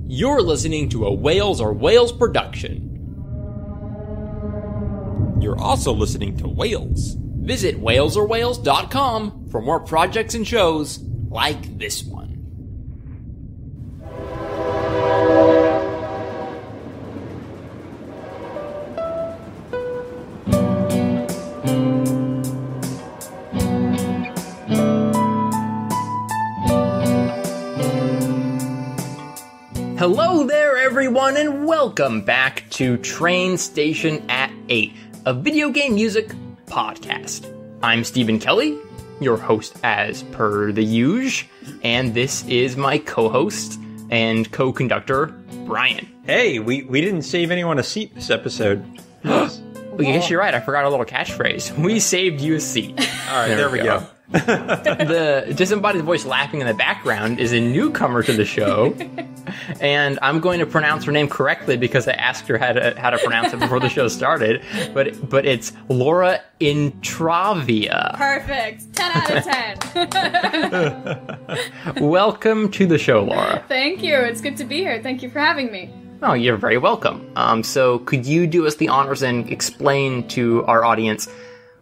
You're listening to a Wales or Wales production. You're also listening to Wales. Visit walesorwales.com for more projects and shows like this one. Hello there, everyone, and welcome back to Train Station at 8, a video game music podcast. I'm Stephen Kelly, your host as per the usual, and this is my co-host and co-conductor, Bryan. Hey, we didn't save anyone a seat this episode. Well, I guess you're right, I forgot a little catchphrase. We saved you a seat. All right, there we go. The disembodied voice laughing in the background is a newcomer to the show, and I'm going to pronounce her name correctly because I asked her how to pronounce it before the show started, but it's Laura Intravia. Perfect. 10 out of 10. Welcome to the show, Laura. Thank you. It's good to be here. Thank you for having me. Oh, you're very welcome. So could you do us the honors and explain to our audience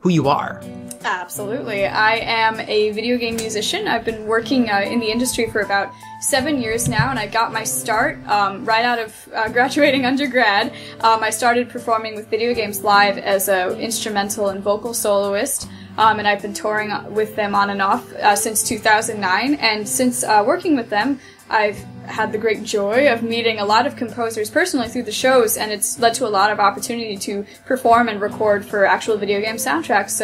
who you are? Absolutely. I am a video game musician. I've been working in the industry for about 7 years now, and I got my start right out of graduating undergrad. I started performing with video games live as an instrumental and vocal soloist, and I've been touring with them on and off since 2009. And since working with them, I've had the great joy of meeting a lot of composers personally through the shows, and it's led to a lot of opportunity to perform and record for actual video game soundtracks.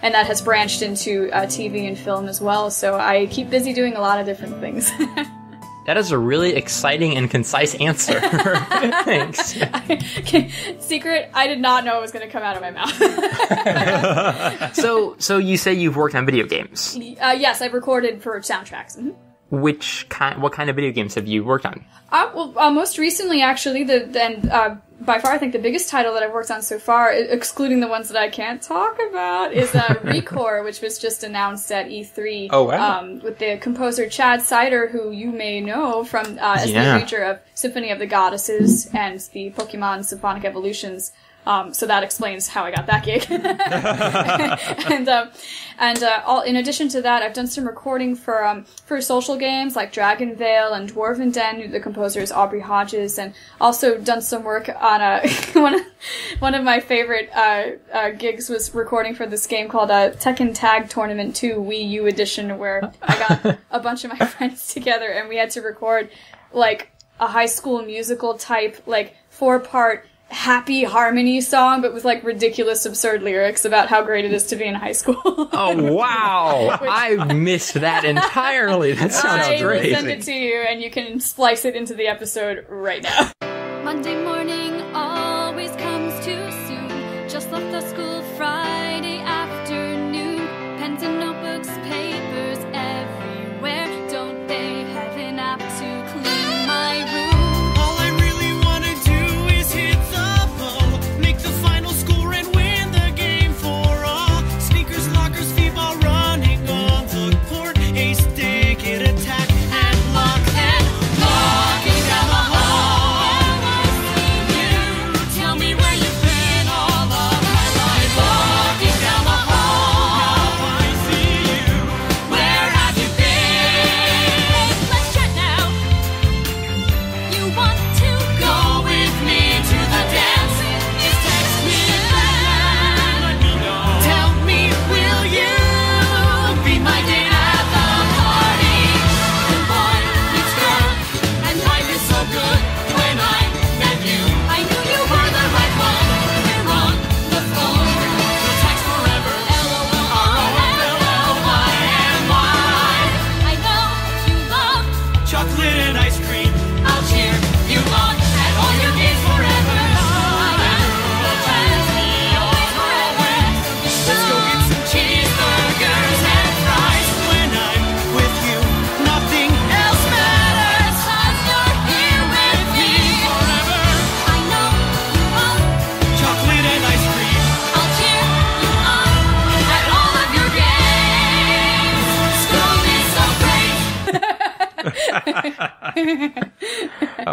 And that has branched into TV and film as well. So I keep busy doing a lot of different things. That is a really exciting and concise answer. Thanks. Secret, I did not know it was going to come out of my mouth. So you say you've worked on video games? Yes, I've recorded for soundtracks. Mm-hmm. What kind of video games have you worked on? Most recently, actually, by far, I think the biggest title that I've worked on so far, excluding the ones that I can't talk about, is Recore, which was just announced at E3. Oh, wow. With the composer Chad Sider, who you may know from as the creator of Symphony of the Goddesses and the Pokemon Symphonic Evolutions. So that explains how I got that gig. In addition to that, I've done some recording for social games like Dragon Vale and Dwarven Den. The composer is Aubrey Hodges, and also done some work on one of my favorite gigs was recording for this game called Tekken Tag Tournament 2 Wii U Edition, where I got a bunch of my friends together and we had to record like a High School Musical type, like 4-part happy harmony song, but with like ridiculous, absurd lyrics about how great it is to be in high school. Oh, wow! I missed that entirely. That sounds great. I'll send it to you, and you can splice it into the episode right now. Monday morning always comes too soon. Just left the school Friday afternoon. Pens and notebooks, papers everywhere. Don't they have an app to clean my room?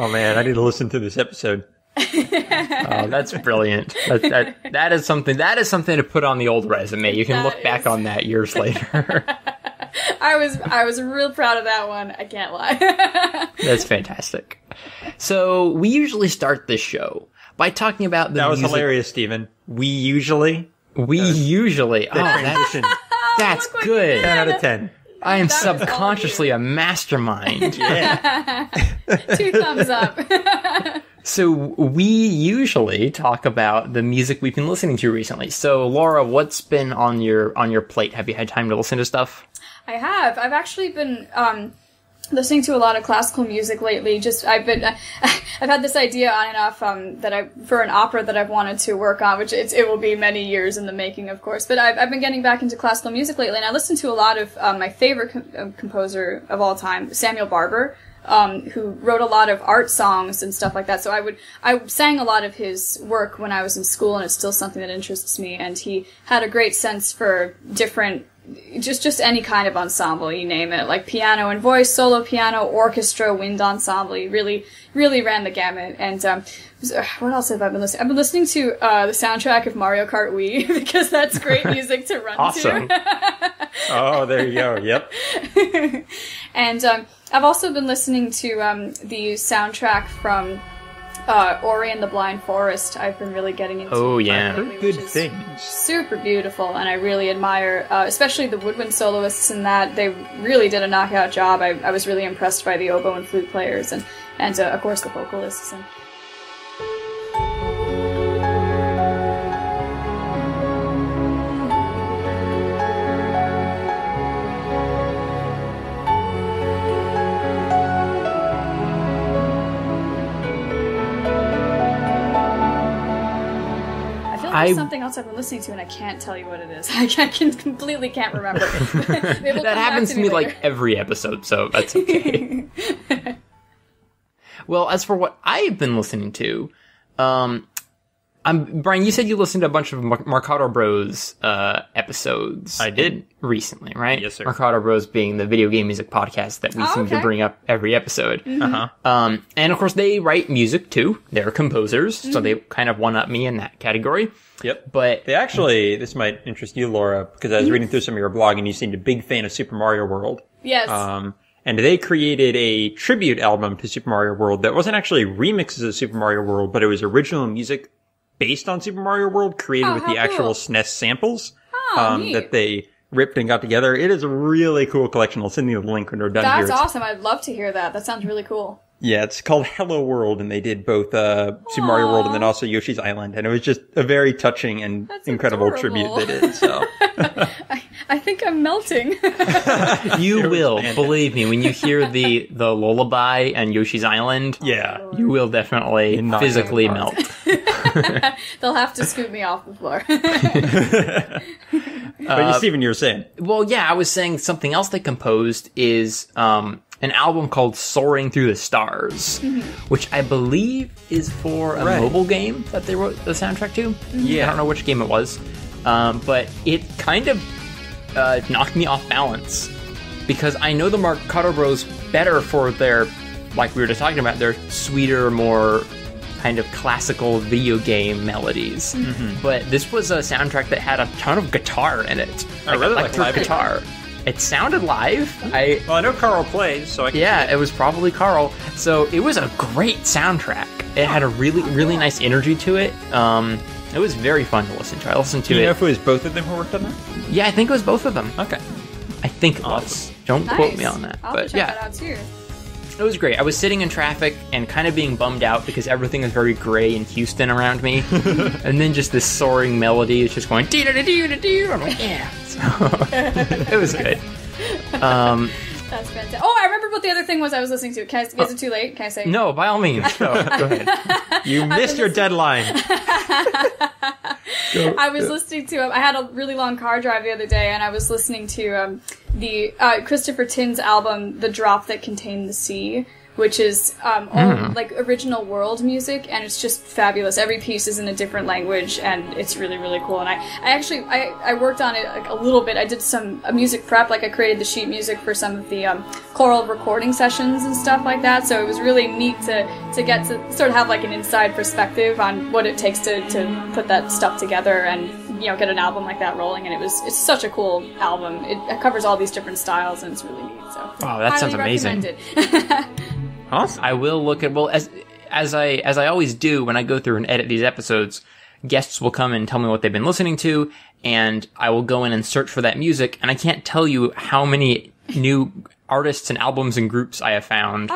Oh man, I need to listen to this episode. Oh, that's brilliant. That is something to put on the old resume. You can look back on that years later. I was real proud of that one. I can't lie. That's fantastic. So we usually start this show by talking about the That was music. hilarious, Stephen. We usually. Transition. That's good. 10 out of 10. I am subconsciously a mastermind. Yeah. 2 thumbs up. So we usually talk about the music we've been listening to recently. So Laura, what's been on your plate? Have you had time to listen to stuff? I have. I've actually been listening to a lot of classical music lately. I've had this idea on and off for an opera that I've wanted to work on, which it will be many years in the making, of course. But I've been getting back into classical music lately, and I listened to a lot of my favorite composer of all time, Samuel Barber. Who wrote a lot of art songs and stuff like that. So I sang a lot of his work when I was in school, and it's still something that interests me. And he had a great sense for different, just any kind of ensemble, you name it, like piano and voice, solo piano, orchestra, wind ensemble. He really ran the gamut. And what else have I been listening? I've been listening to the soundtrack of Mario Kart Wii because that's great music to run Awesome. to. Oh, there you go. Yep. And I've also been listening to the soundtrack from Ori and the Blind Forest. I've been really getting into. Oh, yeah. lately, Good which is things. super beautiful, and I really admire, especially the woodwind soloists in that. They really did a knockout job. I was really impressed by the oboe and flute players, and of course the vocalists. And there's something else I've been listening to, and I can't tell you what it is. I completely can't remember. That happens to me like every episode, so that's okay. Well, as for what I've been listening to, Brian, you said you listened to a bunch of Marcato Bros episodes. I did. Recently, right? Yes, sir. Marcato Bros being the video game music podcast that we seem to bring up every episode. Uh-huh. And of course, they write music too. They're composers, so they kind of one-up me in that category. Yep. But They actually, this might interest you, Laura, because I was reading through some of your blog and you seemed a big fan of Super Mario World. Yes. And they created a tribute album to Super Mario World that wasn't actually remixes of Super Mario World, but it was original music based on Super Mario World, created with the actual cool. SNES samples Neat. that they ripped and got together. It is a really cool collection. I'll send you the link when we're done here. That's awesome. I'd love to hear that. That sounds really cool. Yeah, it's called Hello World, and they did both Super Mario World and then also Yoshi's Island, and it was just a very touching and That's incredible adorable. tribute they did. So I think I'm melting. you will, believe me, when you hear the lullaby and Yoshi's Island, yeah, you will definitely Not physically that melt. They'll have to scoot me off the floor. but Stephen, you were saying, Well, yeah, I was saying something else they composed is an album called Soaring Through the Stars, which I believe is for a mobile game that they wrote the soundtrack to. Yeah. I don't know which game it was, but it kind of knocked me off balance because I know the Marcato Bros better for their, like we were just talking about, their sweeter, more kind of classical video game melodies. But this was a soundtrack that had a ton of guitar in it. I really like electric live guitar. It sounded live. well, I know Carl plays, so I can Yeah, it was probably Carl. So it was a great soundtrack. It had a really nice energy to it. It was very fun to listen to. I listened to Do you it. know if it was both of them who worked on that? Yeah, I think it was both of them. Okay. I think it was. Don't quote me on that. I'll But check yeah, that out too. it was great. I was sitting in traffic and kind of being bummed out because everything is very gray in Houston around me. And then just this soaring melody is just going dee-da-da-dee-da-dee. I'm like, yeah. So, it was good. That's fantastic. Oh, I remember what the other thing was I was listening to. Is it too late? Can I say? No, by all means. No, go ahead. You missed your deadline. I was listening to. I had a really long car drive the other day, and I was listening to the Christopher Tin's album, "The Drop That Contained the Sea," which is all like original world music, and it's just fabulous. Every piece is in a different language, and it's really, really cool. And I worked on it like a little bit. I did some music prep, like I created the sheet music for some of the choral recording sessions and stuff like that. So it was really neat to get to sort of have like an inside perspective on what it takes to put that stuff together and get an album like that rolling. And it's such a cool album. It covers all these different styles, and it's really neat. So wow, that sounds amazing. Awesome. I will look at, well, as I always do when I go through and edit these episodes, guests will come and tell me what they've been listening to, and I will go in and search for that music, and I can't tell you how many new artists and albums and groups I have found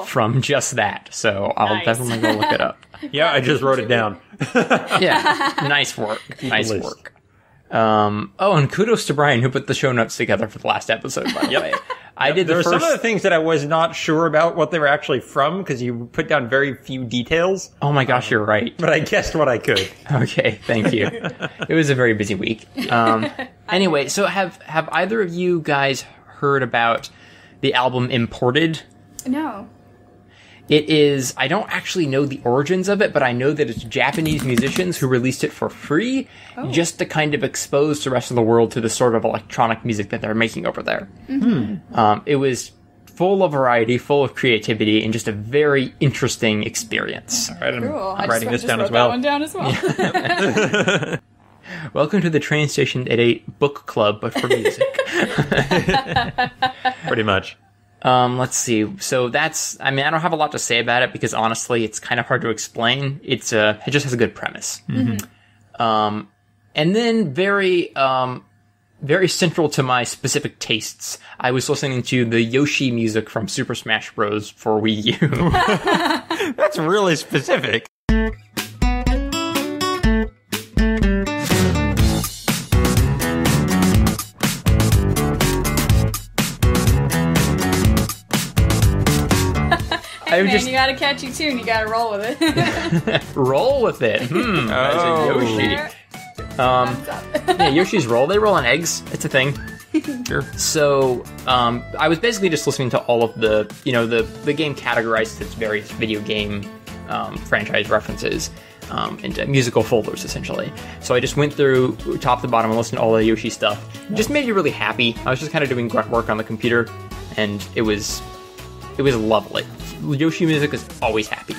from just that. So I'll definitely go look it up. Yeah, I just wrote it down. Yeah, nice work. Nice work. And kudos to Bryan, who put the show notes together for the last episode, by the way. There were some of the things that I was not sure about what they were actually from, because you put down very few details. Oh my gosh, you're right. But I guessed what I could. Okay, thank you. It was a very busy week. Anyway, so have either of you guys heard about the album Imported? No. It is, I don't actually know the origins of it, but I know that it's Japanese musicians who released it for free, just to kind of expose the rest of the world to the sort of electronic music that they're making over there. Mm-hmm. It was full of variety, full of creativity, and just a very interesting experience. All right, I'm writing this down as well. That one down as well. Welcome to the Train Station at 8 book club, but for music. Pretty much. Let's see. So I don't have a lot to say about it because honestly, it's kind of hard to explain. It just has a good premise. Mm-hmm. And then very central to my specific tastes, I was listening to the Yoshi music from Super Smash Bros. For Wii U. That's really specific. You got a catchy tune. You got to roll with it. Roll with it. As a Yoshi. Yeah, Yoshi's roll. They roll on eggs. It's a thing. Sure. So, I was basically just listening to all of the game categorized its various video game franchise references into musical folders, essentially. So I just went through top to bottom and listened to all the Yoshi stuff. It just made me really happy. I was just kind of doing grunt work on the computer, and it was lovely. Yoshi music is always happy.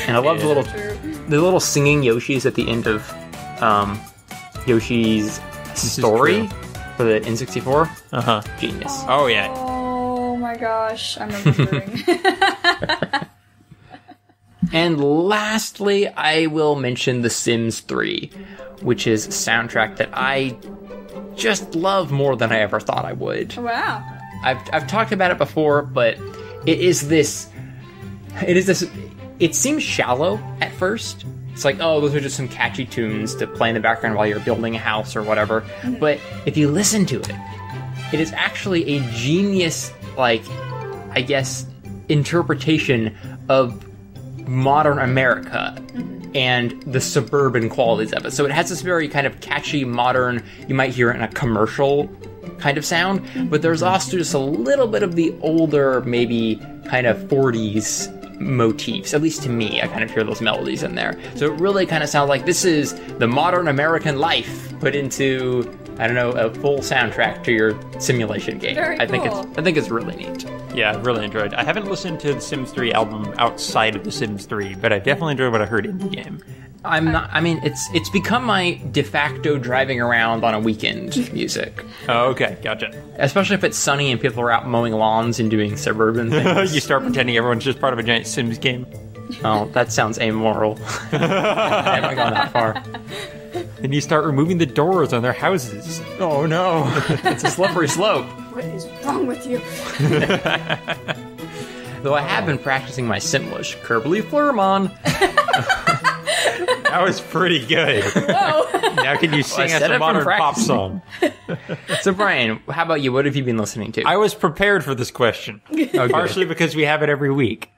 And I love the little singing Yoshis at the end of Yoshi's story for the N64. Uh-huh. Genius. Oh, yeah. Oh my gosh, I'm remembering. And lastly, I will mention The Sims 3, which is a soundtrack that I just love more than I ever thought I would. Wow. I've talked about it before, but it seems shallow at first. It's like, oh, those are just some catchy tunes to play in the background while you're building a house or whatever. Mm-hmm. But if you listen to it, it is actually a genius, interpretation of modern America and the suburban qualities of it. So it has this very kind of catchy, modern, you might hear it in a commercial kind of sound, but there's also just a little bit of the older, maybe kind of 40s motifs. At least to me, I kind of hear those melodies in there. So it really kind of sounds like this is the modern American life put into, I don't know, a full soundtrack to your simulation game. I think it's really neat. Yeah, I've really enjoyed it. I haven't listened to the Sims 3 album outside of the Sims 3, but I definitely enjoyed what I heard in the game. It's become my de facto driving around on a weekend music. Oh, okay, gotcha. Especially if it's sunny and people are out mowing lawns and doing suburban things. You start pretending everyone's just part of a giant Sims game. Oh, that sounds amoral. I haven't gone that far. And you start removing the doors on their houses. Oh no, it's a slippery slope. What is wrong with you? Though I have been practicing my Simlish, Kerbly Flurmon. That was pretty good. Whoa. Now can you sing us a modern pop song? So Bryan, how about you? What have you been listening to? I was prepared for this question. Partially because we have it every week.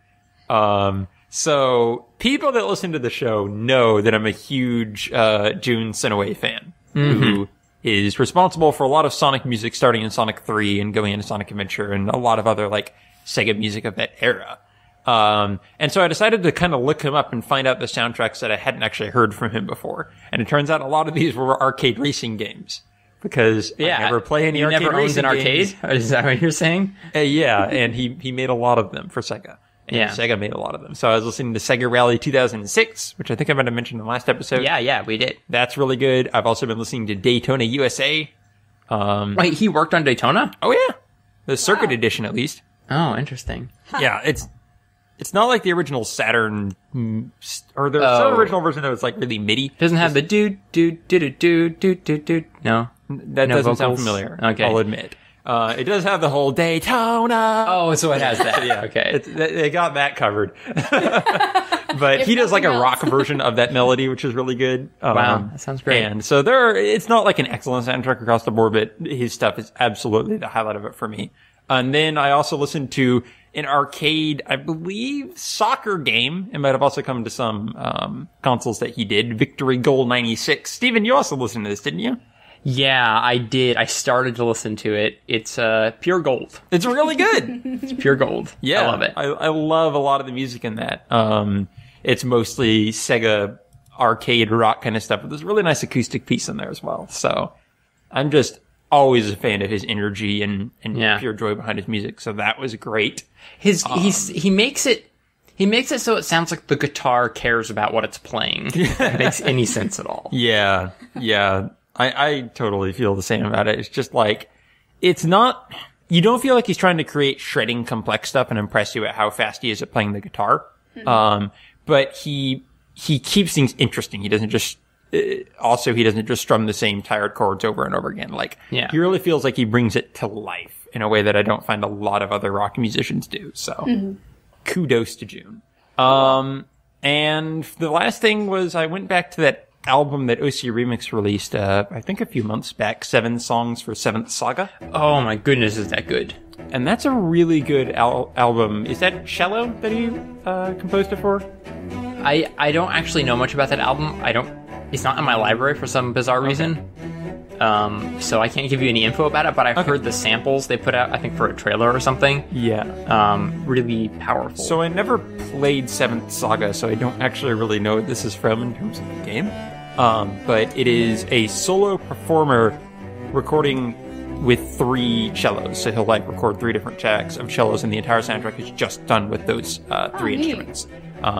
So people that listen to the show know that I'm a huge Jun Senoway fan, who is responsible for a lot of Sonic music starting in Sonic 3 and going into Sonic Adventure and a lot of other Sega music of that era. And so I decided to kind of look him up and find out the soundtracks that I hadn't actually heard from him before. And it turns out a lot of these were arcade racing games. Because I never play any arcade never racing owns an games. arcade? Is that what you're saying? Yeah, and he made a lot of them for Sega. And Sega made a lot of them. So I was listening to Sega Rally 2006, which I think I might have mentioned in the last episode. Yeah, we did. That's really good. I've also been listening to Daytona USA. Wait, he worked on Daytona? Oh, yeah. The Circuit Edition, at least. Oh, interesting. Yeah, it's not like the original Saturn, or there's some original version that was like really MIDI. Doesn't have the do. No. That No doesn't vocals? sound familiar. Okay. I'll admit. It does have the whole Daytona. Oh, so it has that. Yeah. Okay. They got that covered. But he does like a rock version of that melody, which is really good. Wow, that sounds great. And so it's not like an excellent soundtrack across the board, but his stuff is absolutely the highlight of it for me. And then I also listened to an arcade, I believe, soccer game. It might have also come to some consoles that he did. Victory Goal 96. Steven, you also listened to this, didn't you? Yeah, I did. I started to listen to it. It's pure gold. It's really good. It's pure gold. Yeah. I love it. I love a lot of the music in that. It's mostly Sega arcade rock kind of stuff, but there's a really nice acoustic piece in there as well. So I'm just always a fan of his energy and pure joy behind his music. So that was great. He makes it so it sounds like the guitar cares about what it's playing. If it makes any sense at all. Yeah. I totally feel the same about it. It's just like, it's not, you don't feel like he's trying to create shredding complex stuff and impress you at how fast he is at playing the guitar. Mm-hmm. But he keeps things interesting. He doesn't just, he doesn't just strum the same tired chords over and over again. Like, he really feels like he brings it to life in a way that I don't find a lot of other rock musicians do. So, kudos to June. And the last thing was I went back to that album that OC Remix released, I think a few months back, 7 Songs for 7th Saga. Oh my goodness, is that good? And that's a really good album. Is that cello that he composed it for? I don't actually know much about that album. It's not in my library for some bizarre reason. So I can't give you any info about it, but I've heard the samples they put out, I think for a trailer or something. Yeah. Really powerful. So I never played 7th Saga, so I don't actually really know what this is from in terms of the game. But it is a solo performer recording with 3 cellos. So he'll like record 3 different tracks of cellos, and the entire soundtrack is just done with those 3 instruments.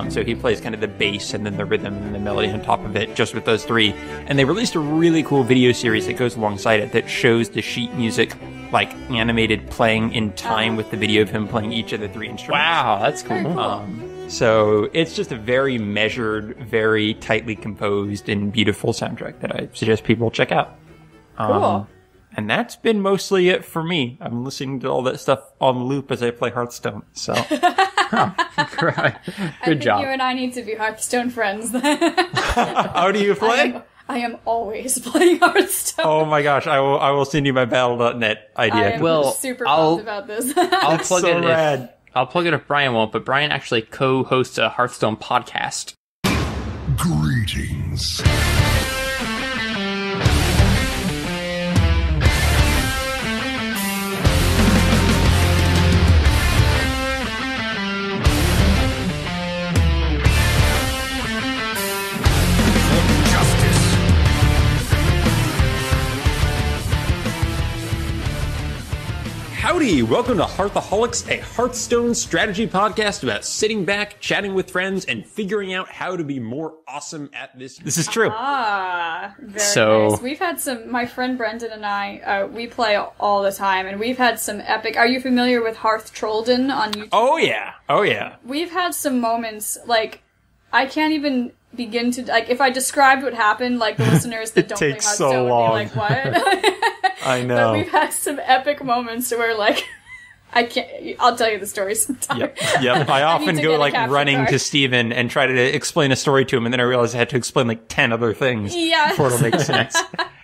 So he plays kind of the bass and then the rhythm and the melody on top of it, just with those 3. And they released a really cool video series that goes alongside it that shows the sheet music, like animated, playing in time with the video of him playing each of the 3 instruments. Wow, that's cool. So it's just a very measured, very tightly composed and beautiful soundtrack that I suggest people check out. Cool. And that's been mostly it for me. I'm listening to all that stuff on loop as I play Hearthstone. So, good job. You and I need to be Hearthstone friends. How do you play? I am always playing Hearthstone. Oh my gosh, I will send you my Battle.net idea. I am super pumped about this. I'll plug so it rad. I'll plug it if Bryan won't, but Bryan actually co-hosts a Hearthstone podcast. Greetings. Howdy! Welcome to Hearthaholics, a Hearthstone strategy podcast about sitting back, chatting with friends, and figuring out how to be more awesome at this. This is true. Very nice. We've had my friend Brendan and I, we play all the time, and we've had some epic. Are you familiar with Hearth Trollden on YouTube? Oh yeah. We've had some moments, like, I can't even begin to, like, if I described what happened, like, the listeners that don't play Hearthstone would be like, what? I know. But we've had some epic moments where, like, I'll tell you the story sometime. Yep. I often go, like, running to Steven and try to explain a story to him, and then I realize I had to explain, like, 10 other things before it'll make sense.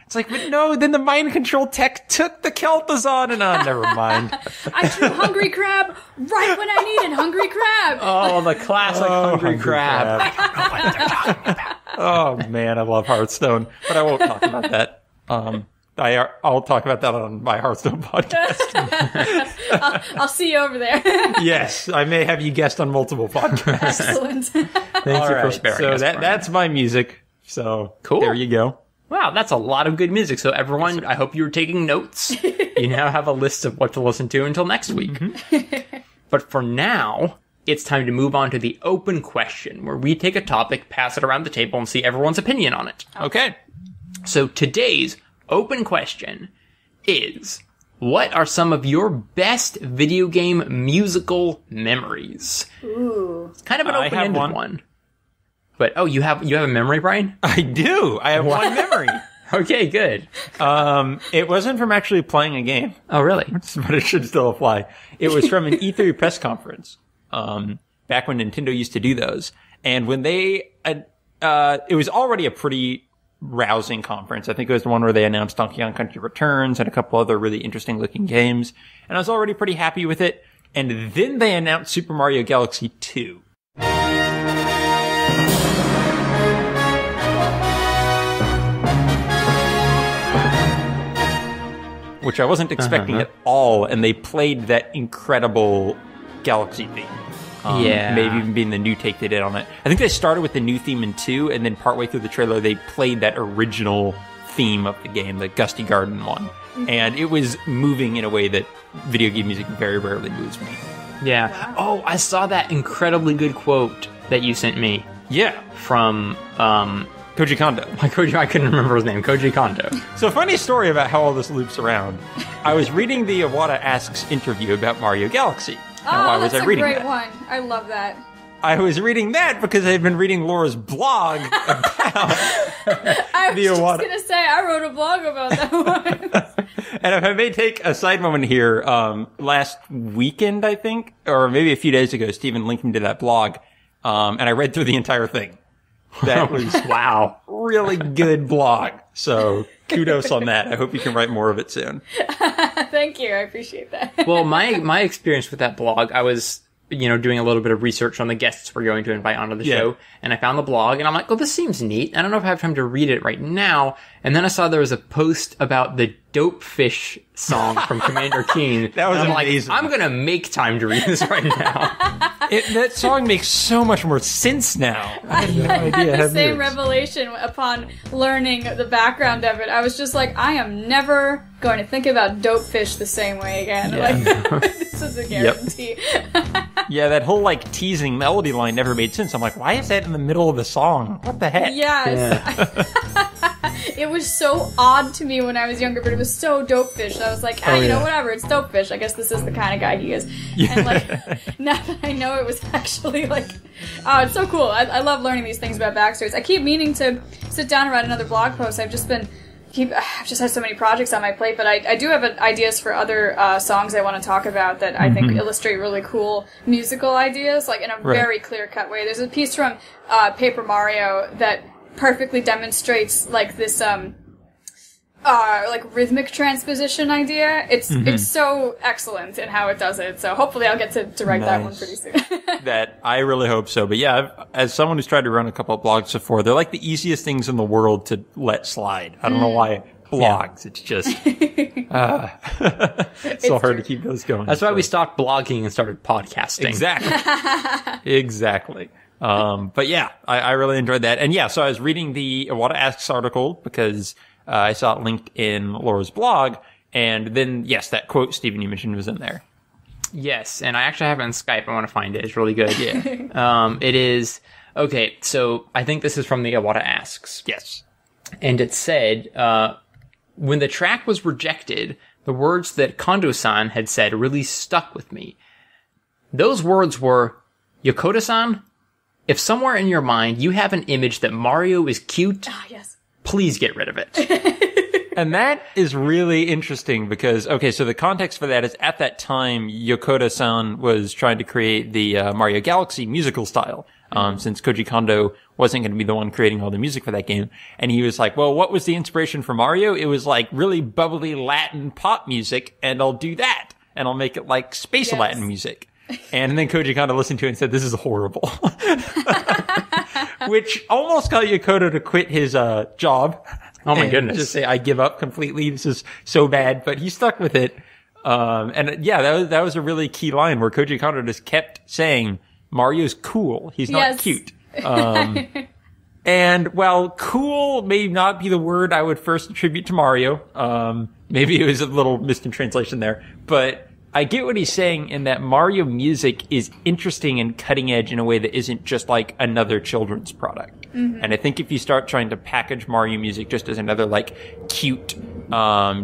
It's like, but no, then the mind control tech took the Kel'Thuzon, and never mind. I drew Hungry Crab right when I needed Hungry Crab. Oh, the classic Hungry Crab. I don't know what they're talking about. Oh, man, I love Hearthstone, but I won't talk about that. I'll talk about that on my Hearthstone podcast. I'll see you over there. Yes, I may have you guest on multiple podcasts. Excellent. Thank you for sparing so us. Brian. that's my music. So Cool. There you go. Wow, that's a lot of good music. So everyone, I hope you're taking notes. You now have a list of what to listen to until next week. But for now, it's time to move on to the open question, where we take a topic, pass it around the table, and see everyone's opinion on it. Okay. So today's open question is, what are some of your best video game musical memories? Ooh. It's kind of an I have open-ended one. But, you have a memory, Brian? I do. I have one memory. Okay, good. It wasn't from actually playing a game, Oh, really? but it should still apply. It was from an E3 press conference, back when Nintendo used to do those. And when they, it was already a pretty rousing conference. I think it was the one where they announced Donkey Kong Country Returns and a couple other really interesting looking games. And I was already pretty happy with it. And then they announced Super Mario Galaxy 2. Which I wasn't expecting at all, and they played that incredible Galaxy theme. Yeah. Maybe even being the new take they did on it. I think they started with the new theme in 2, and then partway through the trailer, they played that original theme of the game, the Gusty Garden one. And it was moving in a way that video game music very rarely moves me. Yeah. Wow. Oh, I saw that incredibly good quote that you sent me Yeah. from, Koji Kondo. I couldn't remember his name, Koji Kondo. So, funny story about how all this loops around. I was reading the Iwata Asks interview about Mario Galaxy. Now, why was that's I reading a great that? one. I love that. I was reading that because I had been reading Laura's blog about I was The just Iwata- going to say, I wrote a blog about that one. And if I may take a side moment here, last weekend, I think, or maybe a few days ago, Stephen linked me to that blog, and I read through the entire thing. That was Wow. really good blog. So kudos on that. I hope you can write more of it soon. Thank you. I appreciate that. Well, my experience with that blog, I was, doing a little bit of research on the guests we're going to invite onto the show, and I found the blog, and I'm like, oh, this seems neat. I don't know if I have time to read it right now. And then I saw there was a post about the Dope Fish song from Commander Keen. That was and I'm amazing. like, I'm gonna make time to read this right now. That song makes so much more sense now. I had no idea. I it had the had same lyrics. revelation upon learning the background of it. I was just like, I am never going to think about Dope Fish the same way again. Yeah. Like, this is a guarantee. Yeah, that whole teasing melody line never made sense. I'm like, why is that in the middle of the song? What the heck? Yes. It was so odd to me when I was younger, but it was so Dope Fish. I was like, you know, whatever, it's Dope Fish. I guess this is the kind of guy he is. And now that I know it was actually oh, it's so cool. I love learning these things about backstories. I keep meaning to sit down and write another blog post. I've just had so many projects on my plate, but I do have ideas for other songs I want to talk about that I think illustrate really cool musical ideas, in a very clear-cut way. There's a piece from Paper Mario that perfectly demonstrates this rhythmic transposition idea. It's so excellent in how it does it. So hopefully I'll get to write that one pretty soon. That I really hope so. But yeah, as someone who's tried to run a couple of blogs before, they're like the easiest things in the world to let slide. I don't know why blogs. It's just so hard to keep those going. That's why we stopped blogging and started podcasting. Exactly. Exactly. But yeah, I really enjoyed that. And yeah, so I was reading the Iwata Asks article because I saw it linked in Laura's blog. And then, yes, that quote, Stephen, you mentioned was in there. Yes, and I actually have it on Skype. I want to find it. It's really good. Yeah. It is... Okay, so I think this is from the Iwata Asks. Yes. And it said, when the track was rejected, the words that Kondo-san had said really stuck with me. Those words were, Yokota-san, if somewhere in your mind you have an image that Mario is cute, Yes. please get rid of it. And that is really interesting because, okay, so the context for that is at that time, Yokota-san was trying to create the Mario Galaxy musical style, since Koji Kondo wasn't going to be the one creating all the music for that game. And he was like, well, what was the inspiration for Mario? It was really bubbly Latin pop music, and I'll do that. And I'll make it like space Latin music. And then Koji Kondo listened to it and said, this is horrible. Which almost got Yokota to quit his job Oh my and goodness. just say, I give up completely. This is so bad, but he stuck with it. And yeah, that was a really key line where Koji Kondo just kept saying, Mario's cool. He's not cute. And while cool may not be the word I would first attribute to Mario, maybe it was a little missed in translation there, but I get what he's saying in that Mario music is interesting and cutting edge in a way that isn't just like another children's product. Mm-hmm. And I think if you start trying to package Mario music just as another like cute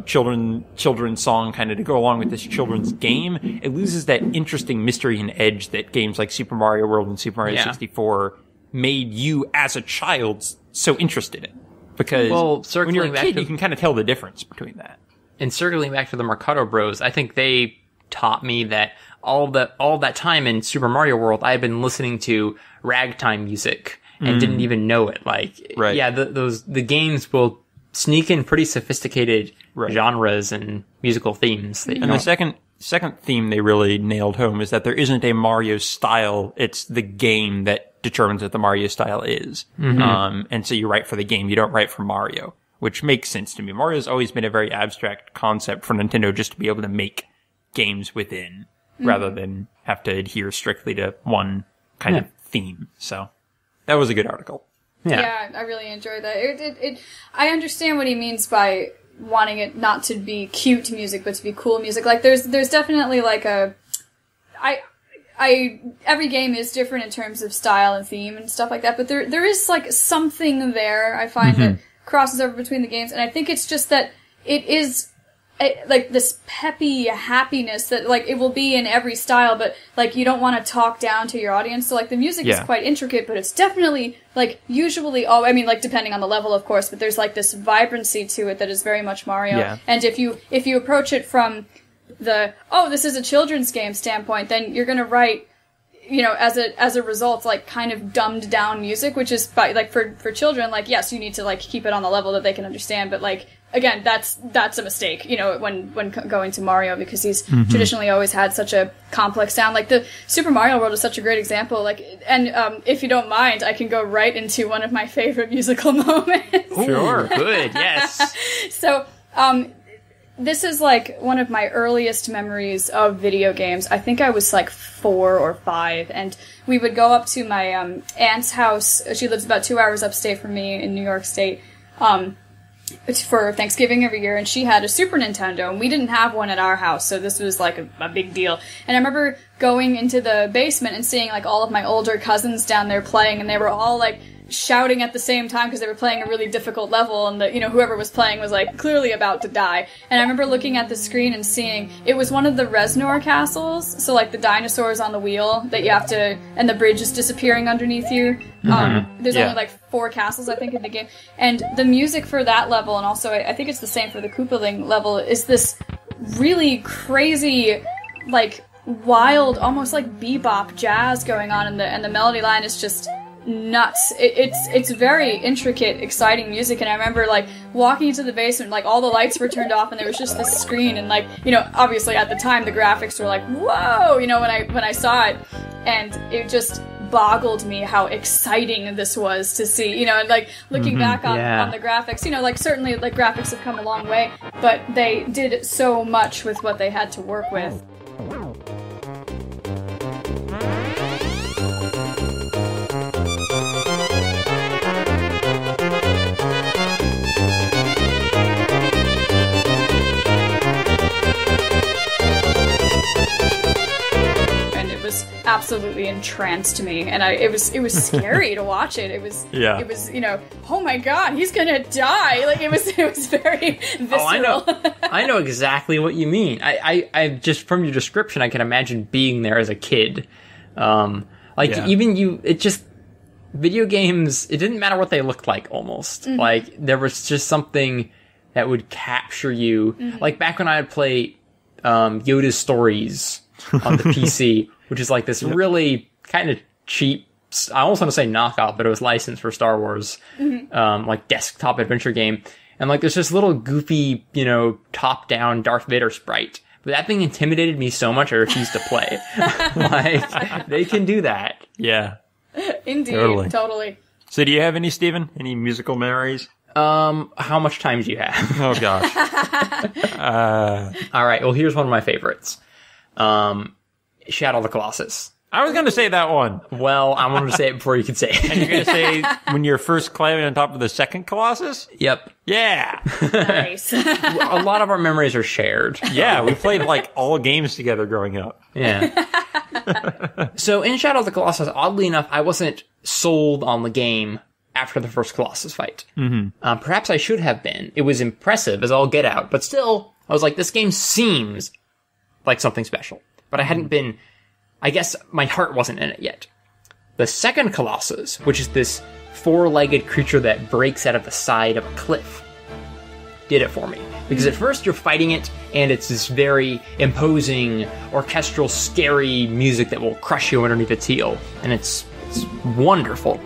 children's song kind of to go along with this children's game, it loses that interesting mystery and edge that games like Super Mario World and Super Mario 64 made you as a child so interested in. Because when you're a kid, you can kind of tell the difference between that. And circling back to the Marcato Bros, I think they taught me that all that time in Super Mario World, I had been listening to ragtime music and didn't even know it. Like, yeah, the games will sneak in pretty sophisticated genres and musical themes. And the second theme they really nailed home is that there isn't a Mario style. It's the game that determines what the Mario style is. Mm-hmm. And so you write for the game. You don't write for Mario, which makes sense to me. Mario's always been a very abstract concept for Nintendo just to be able to make games within rather than have to adhere strictly to one kind of theme. So that was a good article. Yeah, I really enjoyed that. I understand what he means by wanting it not to be cute music, but to be cool music. Like, there's definitely like every game is different in terms of style and theme and stuff like that, but there is like something there, I find, that crosses over between the games, and I think it's just that it is like this peppy happiness that like it will be in every style, but like you don't want to talk down to your audience. So like the music is quite intricate, but it's definitely like usually, I mean like depending on the level of course, but there's like this vibrancy to it that is very much Mario. Yeah. And if you approach it from the this is a children's game standpoint, then you're gonna write, you know, as a result, like kind of dumbed down music, which is like for children, like yes, you need to like keep it on the level that they can understand, but like again, that's a mistake, you know, when going to Mario, because he's traditionally always had such a complex sound. Like the Super Mario World is such a great example. Like, and if you don't mind, I can go right into one of my favorite musical moments. Sure, good, yes. So, this is like one of my earliest memories of video games. I think I was like 4 or 5, and we would go up to my aunt's house. She lives about 2 hours upstate from me in New York State, for Thanksgiving every year, and she had a Super Nintendo, and we didn't have one at our house, so this was like a big deal. And I remember going into the basement and seeing like all of my older cousins down there playing, and they were all like shouting at the same time because they were playing a really difficult level, and whoever was playing was like clearly about to die. And I remember looking at the screen and seeing it was one of the Reznor castles, so like the dinosaurs on the wheel that you have to, and the bridge is disappearing underneath you. There's only like 4 castles I think in the game, and the music for that level, and also I think it's the same for the Koopaling level, is this really crazy, like wild, almost like bebop jazz going on, and the melody line is just nuts. It's very intricate, exciting music, and I remember like walking into the basement, like all the lights were turned off, and there was just this screen, and like, you know, obviously at the time the graphics were like, whoa, you know, when I saw it, and it just boggled me how exciting this was to see, you know, and like looking back on the graphics, you know, like certainly like graphics have come a long way, but they did so much with what they had to work with. Absolutely entranced me, and it was scary to watch it. It was you know, oh my god, he's gonna die. Like it was very visceral. I know exactly what you mean. I just from your description, I can imagine being there as a kid. Even you, it just video games. It didn't matter what they looked like. Almost like there was just something that would capture you. Like back when I would play Yoda's Stories on the PC. Which is like this really kind of cheap, I almost want to say knockoff, but it was licensed for Star Wars, like desktop adventure game. And like there's this little goofy, you know, top-down Darth Vader sprite. But that thing intimidated me so much I refused to play. Like, they can do that. Yeah. Indeed, totally. So do you have any, Steven? Any musical memories? How much time do you have? Oh, gosh. All right, well, here's one of my favorites. Shadow of the Colossus. I was going to say that one. Well, I wanted to say it before you could say it. And you're going to say when you're first climbing on top of the second Colossus? Yep. Yeah. Nice. A lot of our memories are shared. Yeah, we played like all games together growing up. Yeah. So in Shadow of the Colossus, oddly enough, I wasn't sold on the game after the first Colossus fight. Mm-hmm. Perhaps I should have been. It was impressive as all get out, but still, I was like, this game seems like something special. But I hadn't been... I guess my heart wasn't in it yet. The second Colossus, which is this four-legged creature that breaks out of the side of a cliff, did it for me. Because at first you're fighting it, and it's this very imposing, orchestral, scary music that will crush you underneath its heel. And it's wonderful.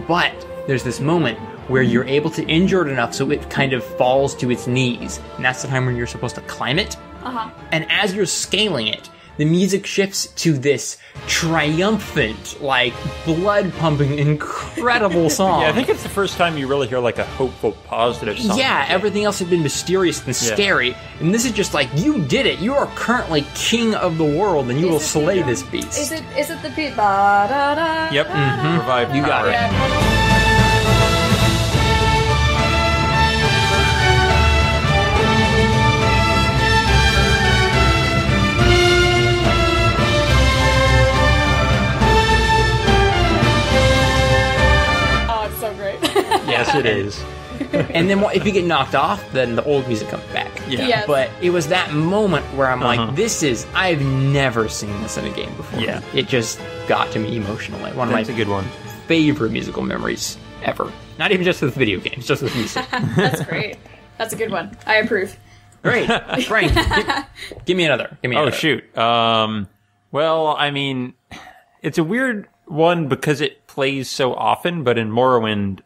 But there's this moment where you're able to injure it enough so it kind of falls to its knees. And that's the time when you're supposed to climb it. Uh-huh. And as you're scaling it, the music shifts to this triumphant, like, blood-pumping, incredible song. Yeah, I think it's the first time you really hear, like, a hopeful, positive song. Yeah, everything else had been mysterious and scary. And this is just like, you did it. You are currently king of the world, and you will slay this beast. Is it the beat? Ba-da-da, Yep. Mm-hmm. Revive You got power. it. Yeah. Yes, it is. And then if you get knocked off, then the old music comes back. Yeah. Yes. But it was that moment where I'm like, I've never seen this in a game before. Yeah. It just got to me emotionally. One of That's my a good one. favorite musical memories ever. Not even just with video games, just with music. That's great. That's a good one. I approve. Great. Frank, give me another. Give me another. Oh, shoot. Well, I mean, it's a weird one because it plays so often, but in Morrowind,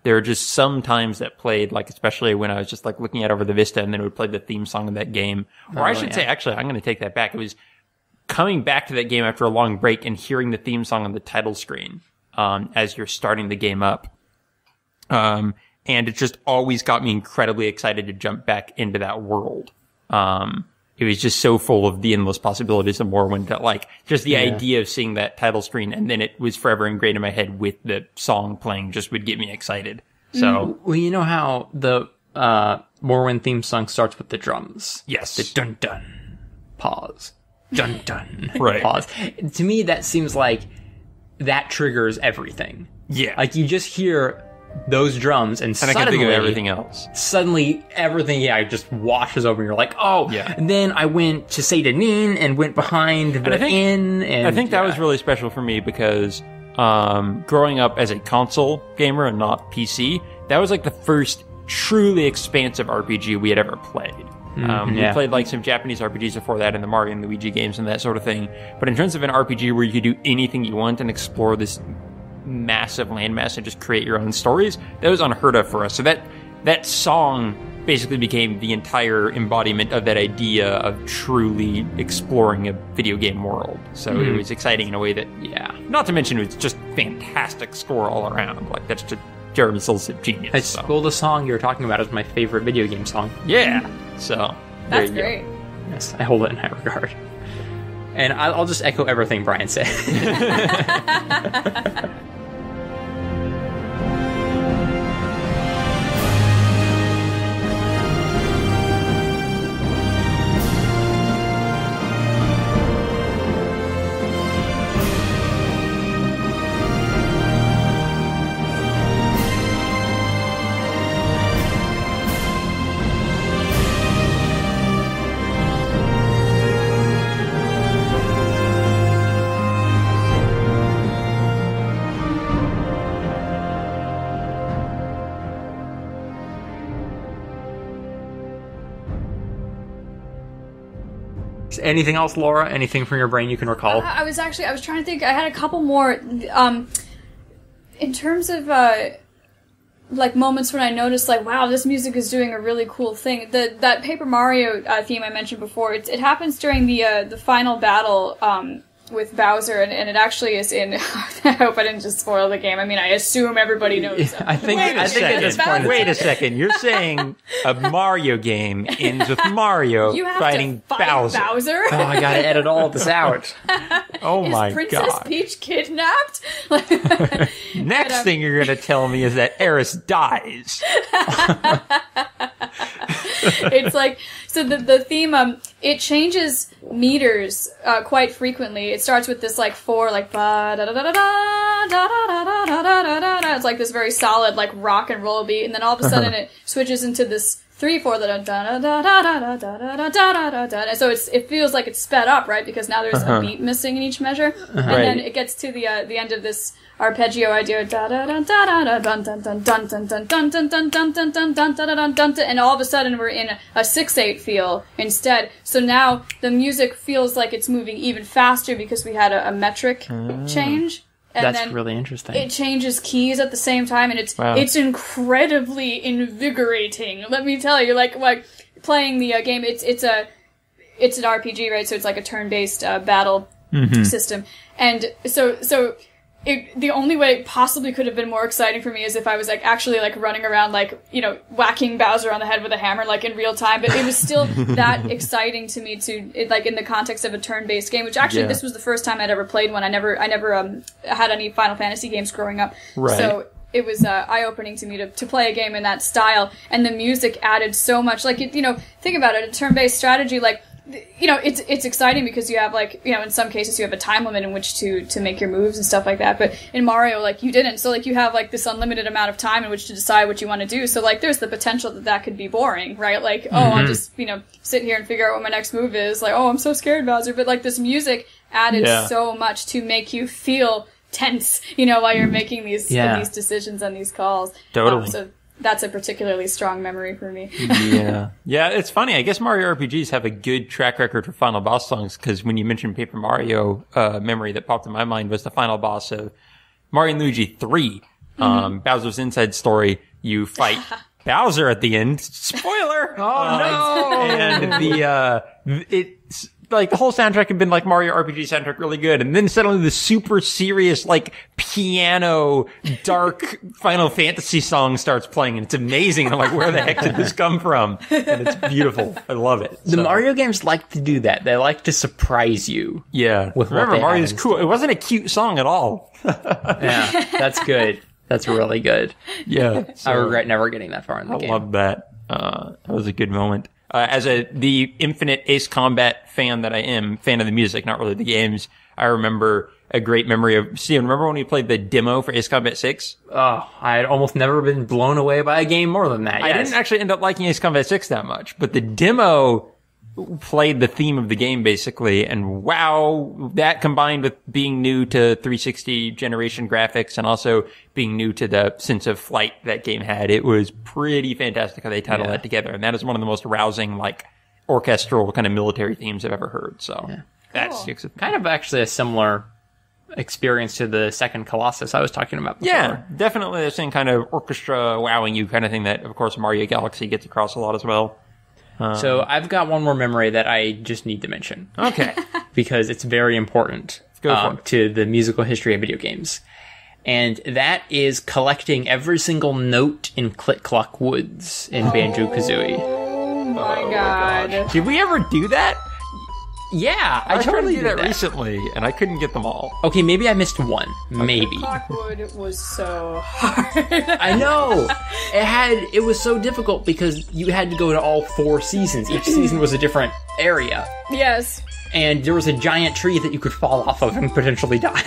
there are just some times that played, like, especially when I was just, like, looking out over the vista and then it would play the theme song of that game. Or I should say, actually, I'm going to take that back. It was coming back to that game after a long break and hearing the theme song on the title screen, as you're starting the game up. And it just always got me incredibly excited to jump back into that world. It was just so full of the endless possibilities of Morrowind that, like, just the idea of seeing that title screen and then it was forever ingrained in my head with the song playing just would get me excited. So, Well, you know how the Morrowind theme song starts with the drums? yes. The dun-dun, pause, dun-dun, Right. pause. To me, that seems like that triggers everything. Yeah. Like, you just hear those drums and and I can think of everything else. Suddenly, everything, just washes over and you're like, oh. Yeah. And then I went to Seyda-Nin and went behind the inn. And I think that was really special for me because growing up as a console gamer and not PC, that was like the first truly expansive RPG we had ever played. We played like some Japanese RPGs before that and the Mario and Luigi games and that sort of thing. But in terms of an RPG where you could do anything you want and explore this massive landmass and just create your own stories, that was unheard of for us. So that song basically became the entire embodiment of that idea of truly exploring a video game world. So it was exciting in a way that, not to mention it was just fantastic score all around. Like, that's just Jeremy Soul's genius. Well, the song you're talking about is my favorite video game song. Yeah. So That's there you great. Yes, I hold it in high regard. And I'll just echo everything Bryan said. Anything else, Laura? Anything from your brain you can recall? I was trying to think. I had a couple more. In terms of like moments when I noticed, like, wow, this music is doing a really cool thing. That Paper Mario theme I mentioned before. It happens during the final battle with Bowser, and it actually is in. I hope I didn't just spoil the game. I mean, I assume everybody knows. I think at this point. Wait a second. You're saying a Mario game ends with Mario You have fighting to fight Bowser. Oh, I gotta edit all of this out. Oh my Is Princess god. Peach kidnapped? Next thing you're going to tell me is that Eris dies. It's like, so the theme, it changes meters quite frequently. It starts with this like 4, like ba da da da da da da da da da da da da. It's like this very solid like rock and roll beat, and then all of a sudden it switches into this 3/4 da da da da da da da da da da da. And so it feels like it's sped up, right? Because now there's a beat missing in each measure, and then it gets to the end of this arpeggio idea, da da da da da dun dun dun dun dun dun dun dun dun dun dun dun dun dun dun, and all of a sudden we're in a 6/8 feel instead. So now the music feels like it's moving even faster because we had a metric change. And That's then really interesting. it changes keys at the same time, and it's incredibly invigorating. Let me tell you, like playing the game. It's an RPG, right? So it's like a turn-based battle system, and so. The only way it possibly could have been more exciting for me is if I was like actually like running around like, you know, whacking Bowser on the head with a hammer like in real time, but it was still that exciting to me like in the context of a turn-based game, which actually this was the first time I'd ever played one. I never had any Final Fantasy games growing up. Right. So it was eye-opening to me to play a game in that style, and the music added so much. Like, you know, think about it, a turn-based strategy, like, you know, it's exciting because you have, like, you know, in some cases you have a time limit in which to make your moves and stuff like that, but in Mario, like, you didn't. So, like, you have, like, this unlimited amount of time in which to decide what you want to do. So, like, there's the potential that could be boring, right? Like, I'll just, you know, sit here and figure out what my next move is. Like, I'm so scared, Bowser. But, like, this music added so much to make you feel tense, you know, while you're making these decisions and these calls. Totally. So that's a particularly strong memory for me. Yeah, it's funny. I guess Mario RPGs have a good track record for final boss songs, because when you mentioned Paper Mario, memory that popped in my mind was the final boss of Mario & Luigi 3. Bowser's Inside Story. You fight Bowser at the end. Spoiler! Oh, no! And it's like the whole soundtrack had been like Mario RPG soundtrack really good, and then suddenly the super serious like piano dark Final Fantasy song starts playing, and it's amazing. And I'm like, where the heck did this come from? And it's beautiful. I love it. The Mario games like to do that. They like to surprise you. Yeah. With Remember, Mario's cool. It wasn't a cute song at all. Yeah, that's good. That's really good. Yeah. I regret never getting that far in the game. I love that. That was a good moment. As the infinite Ace Combat fan that I am, fan of the music, not really the games, I remember a great memory of, Steven, remember when we played the demo for Ace Combat 6? Oh, I had almost never been blown away by a game more than that. Yes. I didn't actually end up liking Ace Combat 6 that much, but the demo played the theme of the game basically, and wow, that combined with being new to 360 generation graphics and also being new to the sense of flight that game had, it was pretty fantastic how they titled that together. And that is one of the most rousing, like, orchestral kind of military themes I've ever heard. So that sticks with me. Kind of actually a similar experience to the second Colossus I was talking about before. Yeah, definitely the same kind of orchestra wowing you kind of thing that, of course, Mario Galaxy gets across a lot as well. So I've got one more memory that I just need to mention. Okay. Because it's very important to the musical history of video games. And that is collecting every single note in Click Clock Woods in Banjo-Kazooie. Oh my god. Did we ever do that? Yeah, I tried totally to do that recently, and I couldn't get them all. Okay, maybe I missed one. Maybe. Clockwood was so hard. I know. It was so difficult because you had to go to all 4 seasons. Each season was a different area. Yes. And there was a giant tree that you could fall off of and potentially die.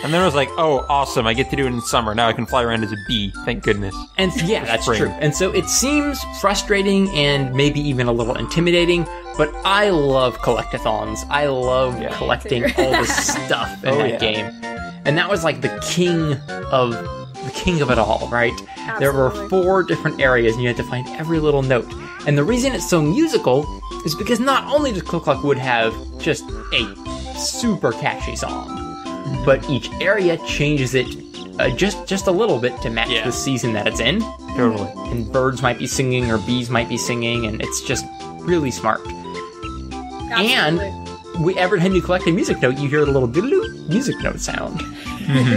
And then it was like, oh, awesome, I get to do it in summer. Now I can fly around as a bee. Thank goodness. And yeah, that's true. And so it seems frustrating and maybe even a little intimidating, but I love collectathons. I love collecting all the stuff in that game. And that was like the king of it all, right? Absolutely. There were 4 different areas and you had to find every little note. And the reason it's so musical is because not only does Click Clock Wood have just a super catchy song, but each area changes it just a little bit to match the season that it's in. Totally. And birds might be singing or bees might be singing, and it's just really smart. Absolutely. And every time you collect a music note, you hear the little doodle music note sound.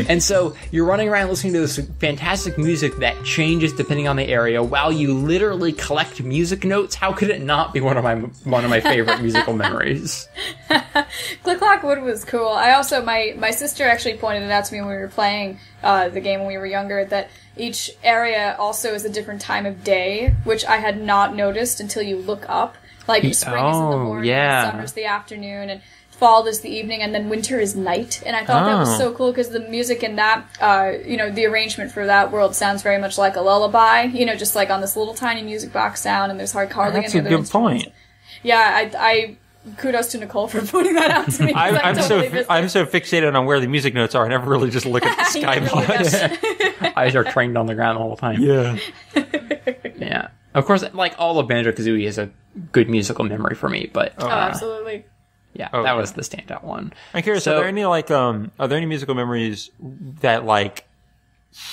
And so you're running around listening to this fantastic music that changes depending on the area while you literally collect music notes. How could it not be one of my favorite musical memories? Click Clock Wood was cool. I also, my sister actually pointed it out to me when we were playing the game when we were younger, that each area also is a different time of day, which I had not noticed until you look up. Like, spring is in the morning, and summer's the afternoon, and fall is the evening, and then winter is night. And I thought that was so cool because the music in that, the arrangement for that world sounds very much like a lullaby, just like on this little tiny music box sound, and there's hardly any other instruments. That's a good point. Yeah, I kudos to Nicole for pointing that out to me. I'm so fixated on where the music notes are, I never really just look at the sky box. Eyes are trained on the ground the whole time. Yeah. Yeah. Of course, like, all of Banjo-Kazooie is a good musical memory for me, but... absolutely. Yeah, that was the standout one. I'm curious, are there any musical memories that, like,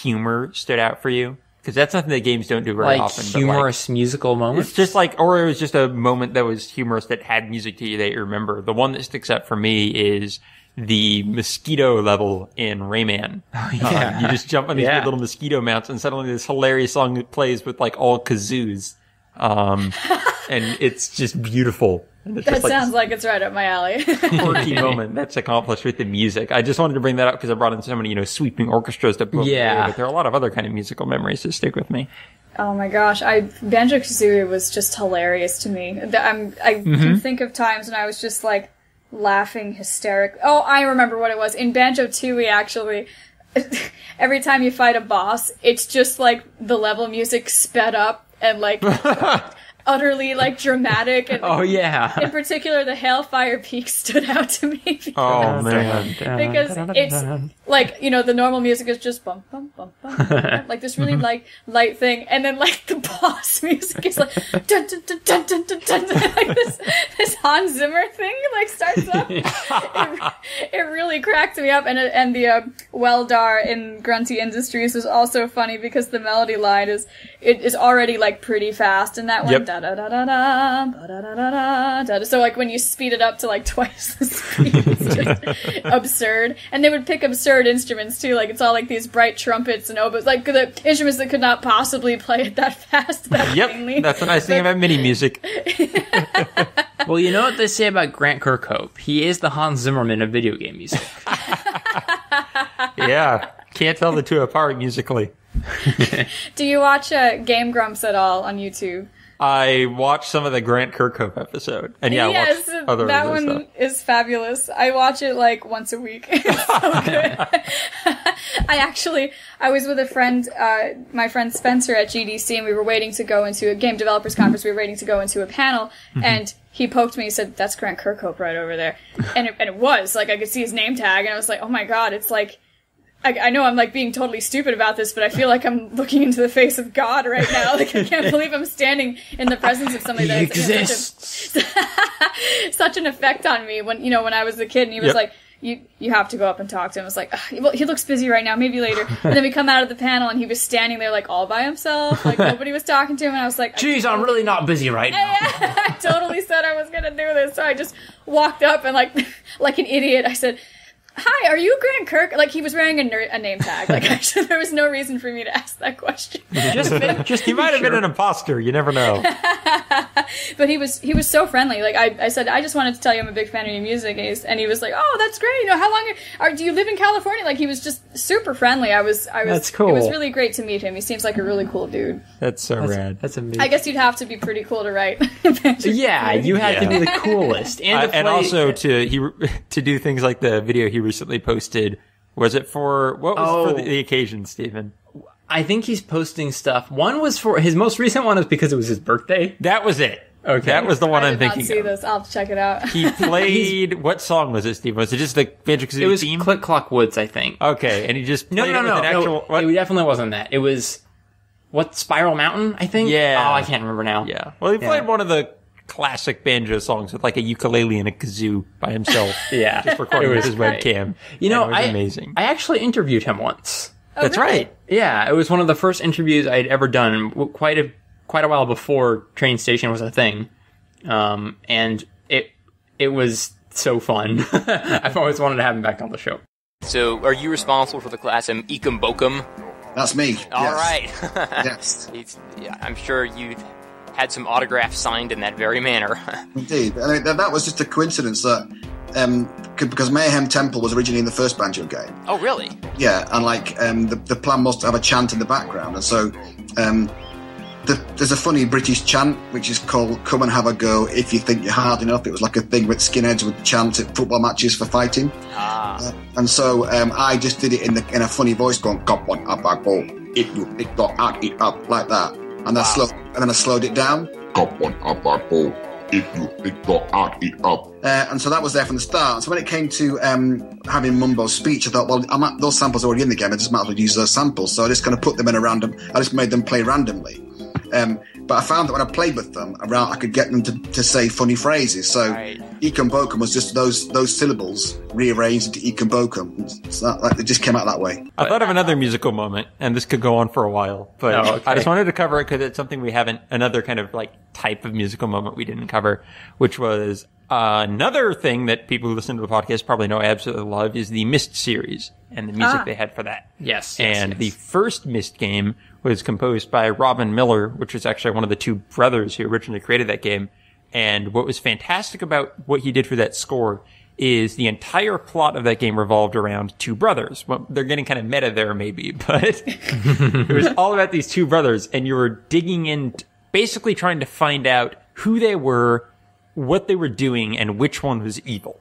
humor stood out for you? Because that's something that games don't do very often. Humorous musical moments? It's just like, or it was just a moment that was humorous that had music to you that you remember. The one that sticks out for me is the mosquito level in Rayman. Oh, yeah. You just jump on these little mosquito mounts, and suddenly this hilarious song plays with, like, all kazoos. And it's just beautiful. That sounds like it's right up my alley. Quirky moment that's accomplished with the music. I just wanted to bring that up because I brought in so many, sweeping orchestras to book. Yeah. But there are a lot of other kind of musical memories that stick with me. Oh my gosh, Banjo-Kazooie was just hilarious to me. I can think of times when I was just like laughing hysterically. Oh, I remember what it was. In Banjo-Tooie, actually, every time you fight a boss, it's just like the level music sped up and like utterly like dramatic. And in particular, the Hailfire Peak stood out to me because, because it's like, the normal music is just bum bum bum bum, like this really like light thing, and then like the boss music is like dun dun dun dun dun dun, dun, like this Hans Zimmer thing like starts up. It really cracked me up, and the Weldar in Grunty Industries was also funny because the melody line is already like pretty fast in that one. Yep. Da da da da da da da da. So like when you speed it up to like twice the speed, it's just absurd. And they would pick absurd instruments too. Like it's all like these bright trumpets and oboes, like the instruments that could not possibly play it that fast. That plainly. That's the nice thing about MIDI music. Well, you know what they say about Grant Kirkhope? He is the Hans Zimmerman of video game music. Yeah, can't tell the two apart musically. Do you watch Game Grumps at all on YouTube? I watched some of the Grant Kirkhope episode, and I watched other that one stuff. Is fabulous. I watch it like once a week. It's so good. I was with a friend, my friend Spencer at GDC, and we were waiting to go into a game developers conference. We were waiting to go into a panel, and he poked me. He said, "That's Grant Kirkhope right over there," and it was like I could see his name tag, and I was like, "Oh my god!" It's like. I know I'm like being totally stupid about this, but I feel like I'm looking into the face of God right now. Like I can't believe I'm standing in the presence of somebody that exists. Such an effect on me when I was a kid, and he was like, "You have to go up and talk to him." I was like, "Well, he looks busy right now, maybe later." And then we come out of the panel, and he was standing there like all by himself, like nobody was talking to him, and I was like, "Geez, I'm really not busy right now." I totally said I was gonna do this, so I just walked up and like an idiot, I said, "Hi, are you Grant Kirk?" Like he was wearing a name tag. Like actually, there was no reason for me to ask that question. He might have been an imposter. You never know. But he was so friendly. Like I said, I just wanted to tell you I'm a big fan of your music, and he was like, "Oh, that's great. How long do you live in California?" Like he was just super friendly. I was. That's cool. It was really great to meet him. He seems like a really cool dude. That's so rad. That's amazing. I guess you'd have to be pretty cool to write. Yeah, you had to be the coolest, and also to do things like the video he recently posted. Was it for for the occasion, Stephen? I think he's posting stuff. One was for his most recent one was because it was his birthday. That was it. Okay, that was the one I'm thinking. I did not see this. I'll have to check it out. He played. What song was it, Steve? Was it just the Banjo-Kazooie theme? It was Click Clock Woods, I think. Okay, and he just played it with an actual. No, it definitely wasn't that. It was Spiral Mountain, I think. Yeah. Oh, I can't remember now. Yeah. Well, he played one of the classic banjo songs with like a ukulele and a kazoo by himself. Yeah, just recording with his webcam. It was amazing. I actually interviewed him once. Oh, That's really? right. Yeah, it was one of the first interviews I'd ever done, quite a while before Train Station was a thing. And it was so fun. I've always wanted to have him back on the show. So, are you responsible for the class in Ekum Bokum? That's me. All right. Yes. I'm sure you had some autographs signed in that very manner. Indeed. I mean, that was just a coincidence that because Mayhem Temple was originally in the first Banjo game. Oh, really? Yeah, and like the plan was to have a chant in the background, and so there's a funny British chant which is called "Come and have a go if you think you're hard enough." It was like a thing that skinheads would chant at football matches for fighting. And so I just did it in a funny voice, going "Come on, have a go if you think you're hard enough," like that, and then I slowed it down. Come on, have a go if you think you're hard enough. And so that was there from the start. So when it came to having Mumbo's speech, I thought, well, those samples are already in the game. I just might as well use those samples. So I just kind of put them in a random. I just made them play randomly. But I found that when I played with them, I could get them to say funny phrases. So Ekum Bokum was just those syllables rearranged into Ekum Bokum. So it just came out that way. I thought of another musical moment, and this could go on for a while, but I just wanted to cover it because it's something we haven't, another kind of like type of musical moment we didn't cover, which was another thing that people who listen to the podcast probably know I absolutely love is the Myst series and the music they had for that. Yes. The first Myst game was composed by Robin Miller, which was actually one of the two brothers who originally created that game. And what was fantastic about what he did for that score is the entire plot of that game revolved around two brothers. Well, they're getting kind of meta there maybe, but it was all about these two brothers, and you were digging in, basically trying to find out who they were, what they were doing, and which one was evil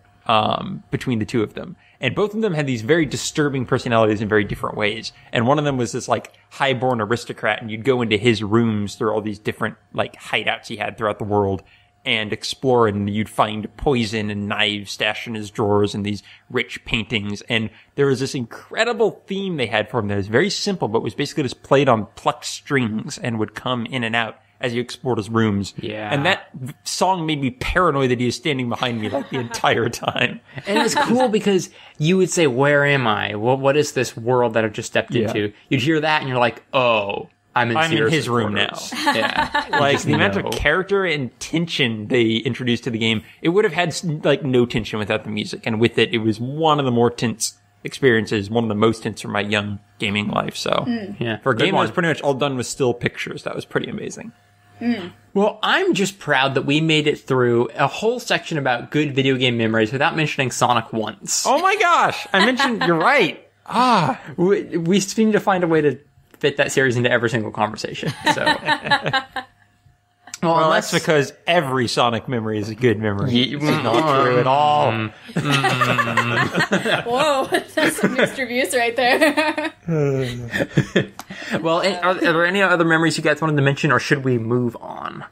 between the two of them. And both of them had these very disturbing personalities in very different ways. And one of them was this like highborn aristocrat, and you'd go into his rooms through all these different like hideouts he had throughout the world and explore, and you'd find poison and knives stashed in his drawers and these rich paintings. And there was this incredible theme they had for him that was very simple, but was basically just played on plucked strings and would come in and out as you explored his rooms. Yeah. And that song made me paranoid that he was standing behind me like the entire time. And it was cool because you would say, "Where am I? What is this world that I've just stepped into?" You'd hear that and you're like, "Oh, I'm in his room now." Yeah. Like the amount of character and tension they introduced to the game, it would have had like no tension without the music. And with it, it was one of the more tense experiences, one of the most tense from my young gaming life. So yeah, for a game that was pretty much all done with still pictures, that was pretty amazing. Well, I'm just proud that we made it through a whole section about good video game memories without mentioning Sonic once. Oh my gosh! I mentioned, you're right. We seem to find a way to fit that series into every single conversation. So, well, that's because every Sonic memory is a good memory. It's not true at all. Whoa, that's some mixed reviews right there. Well, are there any other memories you guys wanted to mention, or should we move on?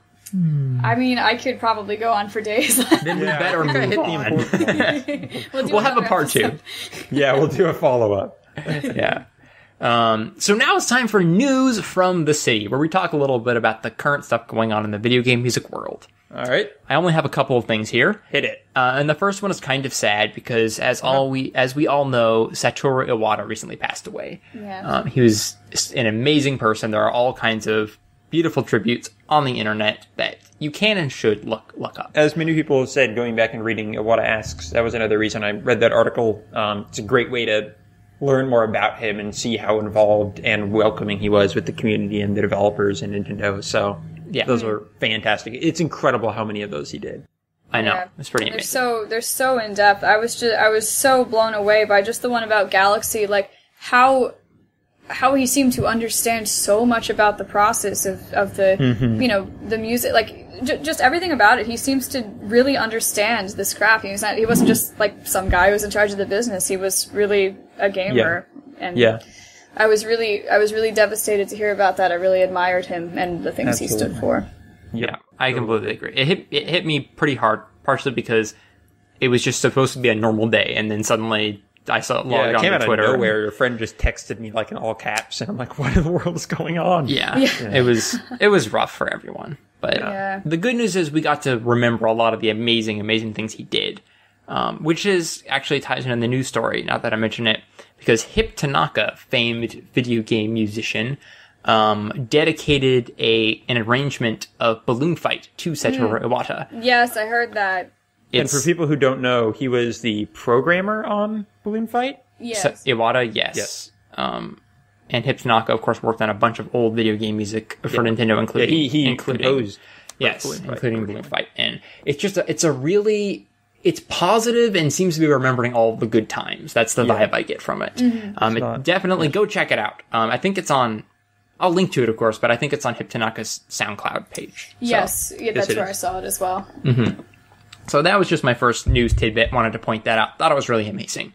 I mean, I could probably go on for days. Then we better move on. We'll have a part two. Yeah, we'll do a follow-up. Yeah. So now it's time for news from the city, where we talk a little bit about the current stuff going on in the video game music world. All right. I only have a couple of things here. Hit it. And the first one is kind of sad because as we all know, Satoru Iwata recently passed away. Yeah. He was an amazing person. There are all kinds of beautiful tributes on the internet that you can and should look up. As many people have said, going back and reading Iwata Asks, that was another reason I read that article. It's a great way to learn more about him and see how involved and welcoming he was with the community and the developers and Nintendo. So, yeah, those are fantastic. It's incredible how many of those he did. I know. Yeah. It's pretty amazing. They're so in depth. I was so blown away by just the one about Galaxy, like how he seemed to understand so much about the process of the the music, like just everything about it. He seems to really understand this craft. He wasn't just like some guy who was in charge of the business. He was really a gamer. And I was really devastated to hear about that. I really admired him and the things he stood for. Yeah, I completely agree. It hit me pretty hard, partially because it was just supposed to be a normal day, and then suddenly I saw logged on to Twitter. It came out of nowhere. Your friend just texted me like in all caps, and I'm like, "What in the world is going on?" Yeah. It was rough for everyone. But the good news is we got to remember a lot of the amazing things he did, which is actually ties in the news story. Now that I mention it, because Hip Tanaka, famed video game musician, dedicated an arrangement of Balloon Fight to Satoru Iwata. Yes, I heard that. And for people who don't know, he was the programmer on Balloon Fight? Yes. So, Iwata, yes. And Hipsnaka, of course, worked on a bunch of old video game music for Nintendo, including he composed. Yes, Balloon Fight. including Balloon Fight. And it's just it's positive and seems to be remembering all the good times. That's the vibe I get from it. Definitely go check it out. I think it's on, I'll link to it, of course, but I think it's on Hiptanaka's SoundCloud page. Yes, that's where I saw it as well. So that was just my first news tidbit. Wanted to point that out. Thought it was really amazing.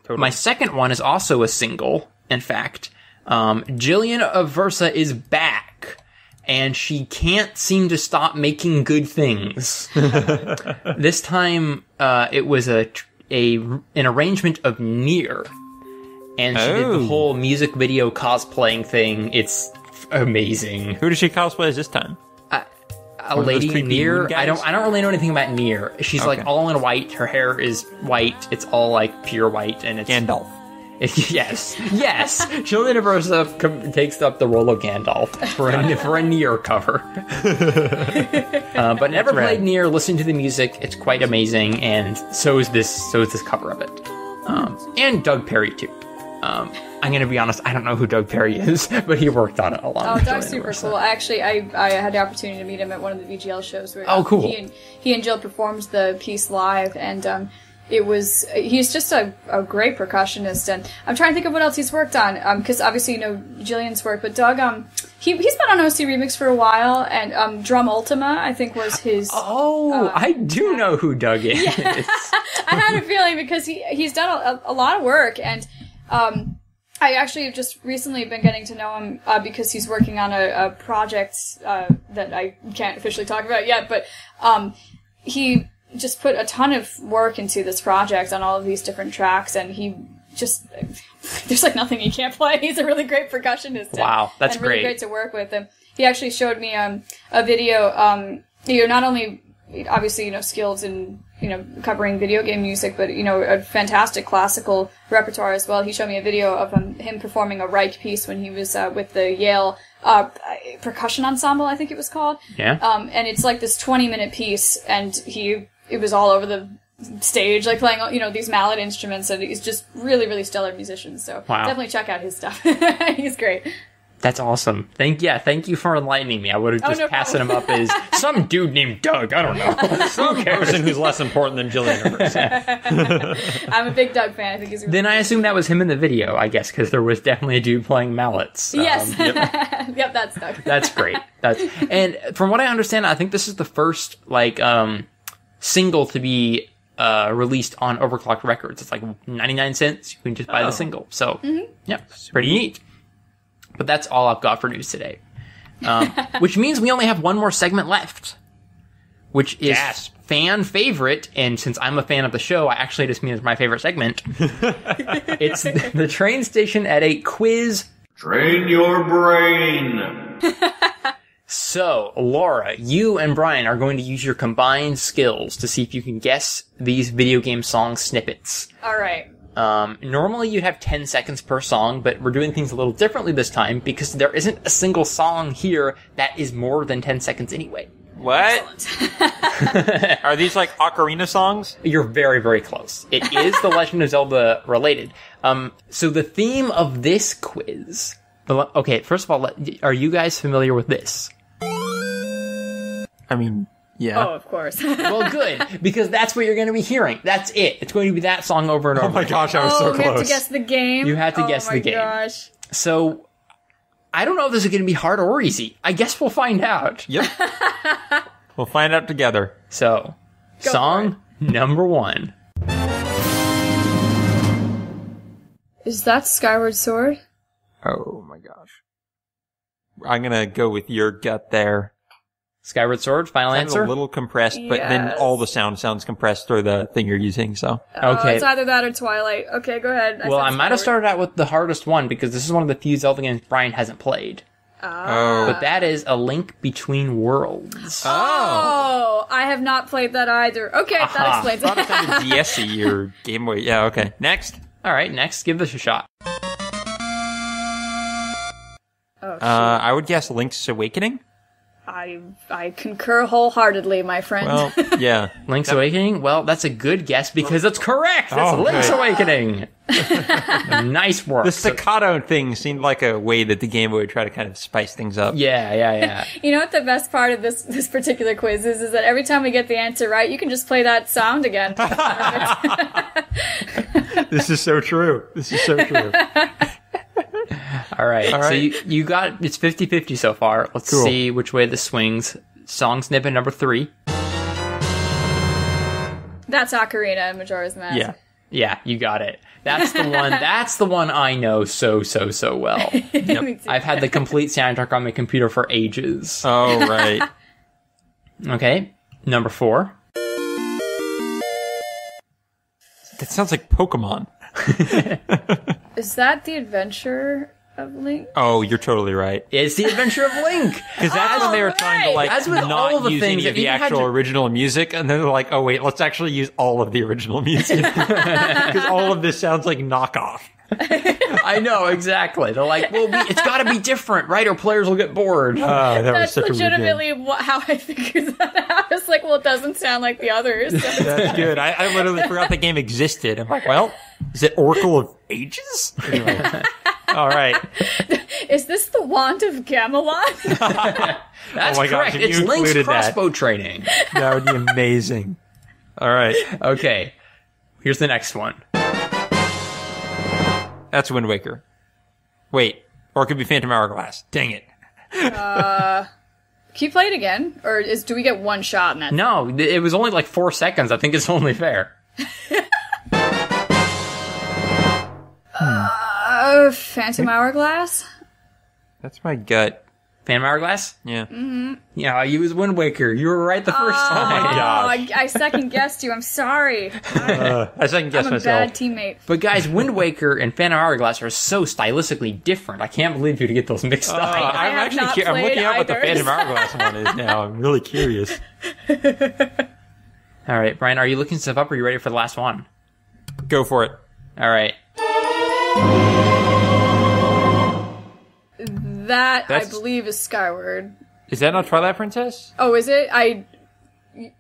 Totally. My second one is also a single, in fact. Jillian of Versa is back, and she can't seem to stop making good things. This time, it was an arrangement of Nier, and she did the whole music video cosplaying thing. It's amazing. Who does she cosplay as this time? A lady Nier. I don't really know anything about Nier. She's like all in white. Her hair is white. It's all like pure white, and it's Gandalf. Yes. Jillian of Versa takes up the role of Gandalf for a Nier cover. But never played Nier. Listened to the music. It's quite amazing, and so is this cover of it. And Doug Perry too. I'm going to be honest, I don't know who Doug Perry is, but he worked on it a lot. Oh, Doug's super cool. Actually, I had the opportunity to meet him at one of the VGL shows where cool. he and Jill performed the piece live, and he's just a great percussionist, and I'm trying to think of what else he's worked on, because obviously you know Jillian's work, but Doug, he's been on OC Remix for a while, and Drum Ultima, I think, was his... I do know who Doug is. Yeah. I had a feeling because he's done a lot of work, and I actually have just recently been getting to know him because he's working on a project that I can't officially talk about yet, but he just put a ton of work into this project on all of these different tracks, and he just... There's like nothing he can't play. He's a really great percussionist. Wow, that's and really great to work with him. He actually showed me a video, not only obviously, skills in, covering video game music, but, a fantastic classical repertoire as well. He showed me a video of him performing a Reich piece when he was with the Yale percussion ensemble, I think it was called. Yeah. And it's like this 20-minute piece, and it was all over the stage, like playing, these mallet instruments, and he's just really, really stellar musician. So definitely check out his stuff. He's great. That's awesome. Thank you for enlightening me. I would have just passed him up as some dude named Doug. I don't know. Some person who's less important than Jillian. I'm a big Doug fan. I think he's really Then I assume that was him in the video, I guess, because there was definitely a dude playing mallets. Yes. Yep, that's Doug. That's great. And from what I understand, I think this is the first single to be released on Overclocked Records. It's like 99 cents. You can just buy the single. So, pretty neat. But that's all I've got for news today. Which means we only have one more segment left. Which is fan favorite, and since I'm a fan of the show, I actually just mean it's my favorite segment. It's the Train Station at 8 quiz. Train your brain! So, Laura, you and Bryan are going to use your combined skills to see if you can guess these video game song snippets. All right. Normally you'd have 10 seconds per song, but we're doing things a little differently this time because there isn't a single song here that is more than 10 seconds anyway. What? Are these like ocarina songs? You're very, very close. It is the Legend of Zelda related. So the theme of this quiz... Okay, first of all, are you guys familiar with this? I mean... Yeah. Oh, of course. Well, good, because that's what you're going to be hearing. That's it. It's going to be that song over and over. Oh my gosh, I was so close. You have to guess the game? You have to guess the game. Oh my gosh. So, I don't know if this is going to be hard or easy. I guess we'll find out. Yep. We'll find out together. So, song number 1. Is that Skyward Sword? Oh my gosh. I'm going to go with your gut there. Skyward Sword, final answer? A little compressed, but then all the sounds compressed through the thing you're using, so. Okay. It's either that or Twilight. Okay, go ahead. I might have started out with the hardest one because this is one of the few Zelda games Bryan hasn't played. Oh. But that is A Link Between Worlds. Oh, I have not played that either. Okay, that explains it. I thought it sounded DS-y or Game Boy. Yeah, okay. Next. All right, next. Give this a shot. Oh, I would guess Link's Awakening. I concur wholeheartedly, my friend. Well, yeah. Link's Awakening? Well, that's a good guess because it's correct. It's Oh, Link's good. Awakening. Nice work. The staccato thing seemed like a way that the Game Boy would try to kind of spice things up. Yeah. You know what the best part of this particular quiz is that every time we get the answer right, you can just play that sound again. This is so true. All right. All So right. you got, it's 50-50 so far. Let's Cool. see which way this swings. Song snippet number 3. That's Ocarina and Majora's Mask. Yeah. Yeah, you got it. That's the one. That's the one I know so well. Me too. I've had the complete soundtrack on my computer for ages. Oh, right. Okay, number 4. That sounds like Pokemon. Is that the Adventure of Link? Oh, you're totally right. It's The Adventure of Link. Because that's when they were trying to, like, As with all not the use things any that of the you had actual to- original music, and then they're like, oh, wait, let's actually use all of the original music. Because all of this sounds like knockoff. I know, exactly. They're like, well, it's got to be different, right? Or players will get bored. Oh, that was That's such a weird game. legitimately how I figured that out. I was like, well, it doesn't sound like the others. So That's good. I literally forgot the game existed. I'm like, well, is it Oracle of Ages? Anyway. All right. is this the Wand of Camelot? That's Oh my gosh, correct. if It's you Link's included that. crossbow training. That would be amazing. All right. Okay, here's the next one. That's Wind Waker. Wait. Or it could be Phantom Hourglass. Dang it. Can you play it again? Or do we get one shot in that? No, it was only like 4 seconds. I think it's only fair. Phantom Hourglass? That's my gut. Phantom Hourglass? Yeah. Yeah, you was Wind Waker. You were right the first time. God. I second guessed you. I'm sorry. I second guess I'm a myself. bad teammate. But guys, Wind Waker and Phantom Hourglass are so stylistically different. I can't believe you to get those mixed up. I have not I'm looking played at what the either. Phantom Hourglass one is now. I'm really curious. All right, Brian, are you looking stuff up or are you ready for the last one? Go for it. All right. That, That's- I believe, is Skyward. Is that not Twilight Princess? Oh, is it? Play it If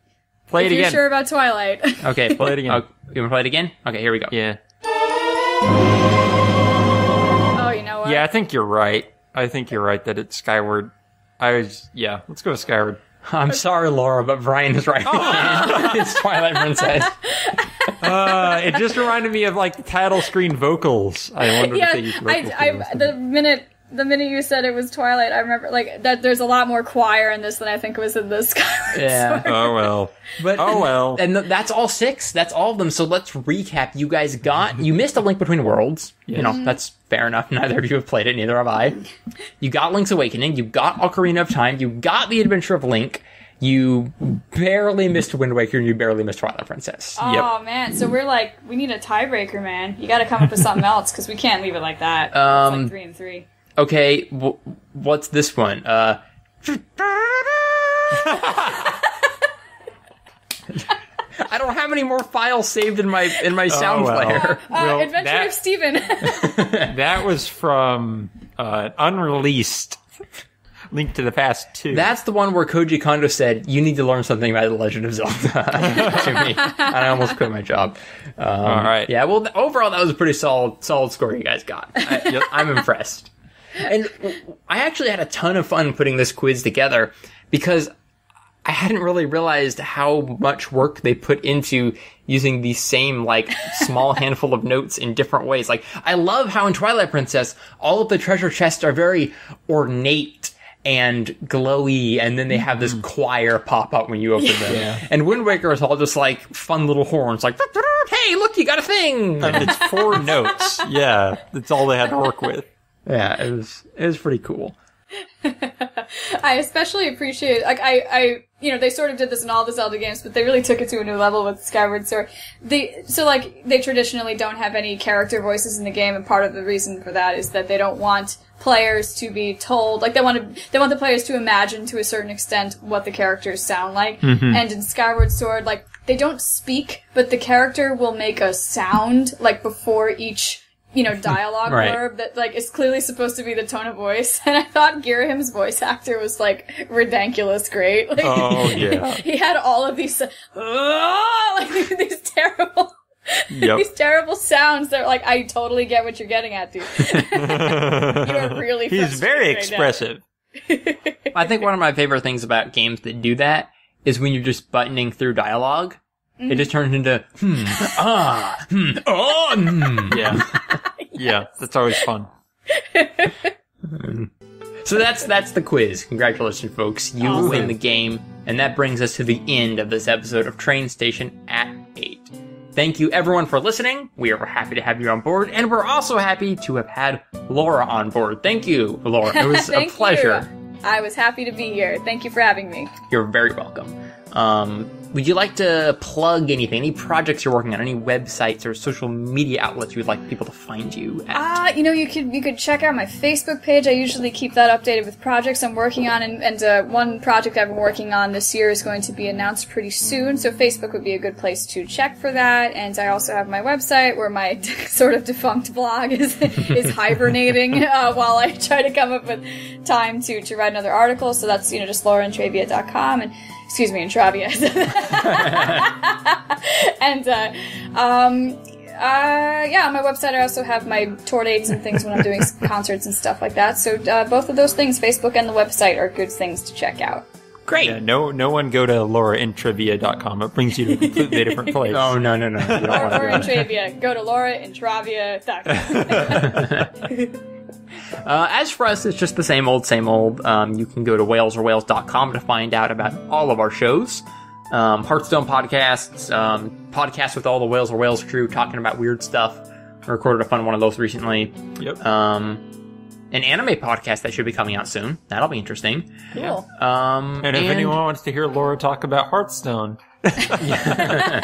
you're again. sure about Twilight. Okay, Play it again. Oh, you want to play it again? Okay, here we go. Yeah. Oh, you know what? Yeah, I think you're right. I think you're right that it's Skyward. Let's go with Skyward. I'm sorry, Laura, but Brian is right again. It's Twilight Princess. It just reminded me of, like, the title screen vocals. I wondered if they used vocals. The minute you said it was Twilight, I remember like that. There's a lot more choir in this than I think was in the Skyward Yeah. Sword. Oh, well. But Oh, well. And that's all 6. That's all of them. So let's recap. You guys you missed A Link Between Worlds. You know, that's fair enough. Neither of you have played it. Neither have I. You got Link's Awakening. You got Ocarina of Time. You got The Adventure of Link. You barely missed Wind Waker, and you barely missed Twilight Princess. Oh man, so we need a tiebreaker, man. You got to come up with something else because we can't leave it like that. It's like 3 and 3. Okay, what's this one? I don't have any more files saved in my sound well. player. Well, Adventure that- of Steven. That was from unreleased Link to the Past 2. That's the one where Koji Kondo said, "You need to learn something about The Legend of Zelda" to me, and I almost quit my job. All right. Yeah, well, overall, that was a pretty solid score you guys got. I'm impressed. And I actually had a ton of fun putting this quiz together because I hadn't really realized how much work they put into using the same, like, small handful of notes in different ways. Like, I love how in Twilight Princess, all of the treasure chests are very ornate and glowy, and then they have this choir pop up when you open them. Yeah. And Wind Waker is all just, like, fun little horns, like, hey, look, you got a thing! And it's 4 notes. Yeah, that's all they had to work with. Yeah, it was pretty cool. I especially appreciate, like, they sort of did this in all the Zelda games, but they really took it to a new level with Skyward Sword. They traditionally don't have any character voices in the game, and part of the reason for that is that they don't want players to be told, like, they want the players to imagine to a certain extent what the characters sound like. And in Skyward Sword, like, they don't speak, but the character will make a sound, like, before each dialogue Right. blurb that, like, is clearly supposed to be the tone of voice. And I thought Girahim's voice actor was, like, ridiculous great. Like, Oh, yeah. he had all of these, these terrible... Yep. These terrible sounds. They're like, I totally get what you're getting at, dude. You're really He's very frustrated right now. expressive. I think one of my favorite things about games that do that is when you're just buttoning through dialogue, it just turns into, Yeah. Yeah, that's always fun. So that's the quiz. Congratulations, folks. You Awesome. win the game. And that brings us to the end of this episode of Train Station at 8. Thank you, everyone, for listening. We are happy to have you on board, and we're also happy to have had Laura on board. Thank you, Laura. It was a Thank pleasure. you. I was happy to be here. Thank you for having me. You're very welcome. Would you like to plug anything? Any projects you're working on? Any websites or social media outlets you'd like people to find you at? You could check out my Facebook page. I usually keep that updated with projects I'm working on, and one project I've been working on this year is going to be announced pretty soon, so Facebook would be a good place to check for that. And I also have my website where my sort of defunct blog is hibernating while I try to come up with time to write another article. So that's just lauraintravia.com, and excuse me, Intravia. And on my website I also have my tour dates and things when I'm doing concerts and stuff like that. So both of those things, Facebook and the website, are good things to check out. Great. Yeah, no one go to lauraintravia.com. It brings you to a completely different place. Oh, no. You don't want to Laura do that. Intravia. Go to lauraintravia.com. As for us, it's just the same old, same old. You can go to whalesorwhales.com to find out about all of our shows. Hearthstone podcasts, podcasts with all the Whales or Whales crew talking about weird stuff. I recorded a fun one of those recently. Yep. An anime podcast that should be coming out soon. That'll be interesting. Cool. And if anyone wants to hear Laura talk about Hearthstone, yeah,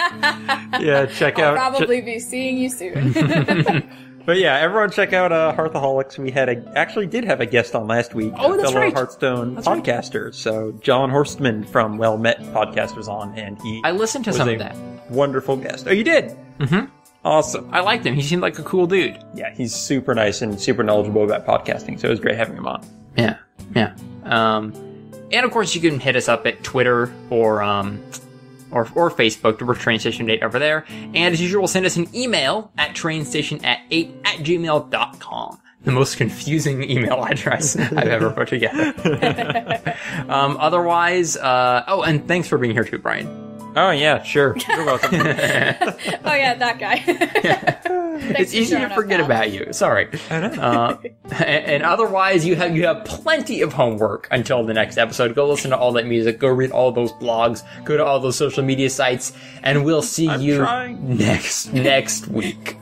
check I'll out. probably be seeing you soon. But yeah, everyone check out Hearthaholics. We actually did have a guest on last week. Oh, that's fellow right. Hearthstone podcaster. So John Horstman from Well Met Podcast was on, and he I listened to was some a of that. wonderful guest. Oh, you did? Mm-hmm. Awesome. I liked him. He seemed like a cool dude. Yeah, he's super nice and super knowledgeable about podcasting, so it was great having him on. Yeah. And of course, you can hit us up at Twitter or Facebook to Train Station 8 over there. And as usual, send us an email at trainstation8@gmail.com. The most confusing email address I've ever put together. Otherwise, and thanks for being here too, Brian. Oh, yeah, sure. You're welcome. Oh yeah, that guy. It's easy to forget about you. Sorry. And otherwise, you have plenty of homework until the next episode. Go listen to all that music. Go read all those blogs. Go to all those social media sites, and we'll see you next week.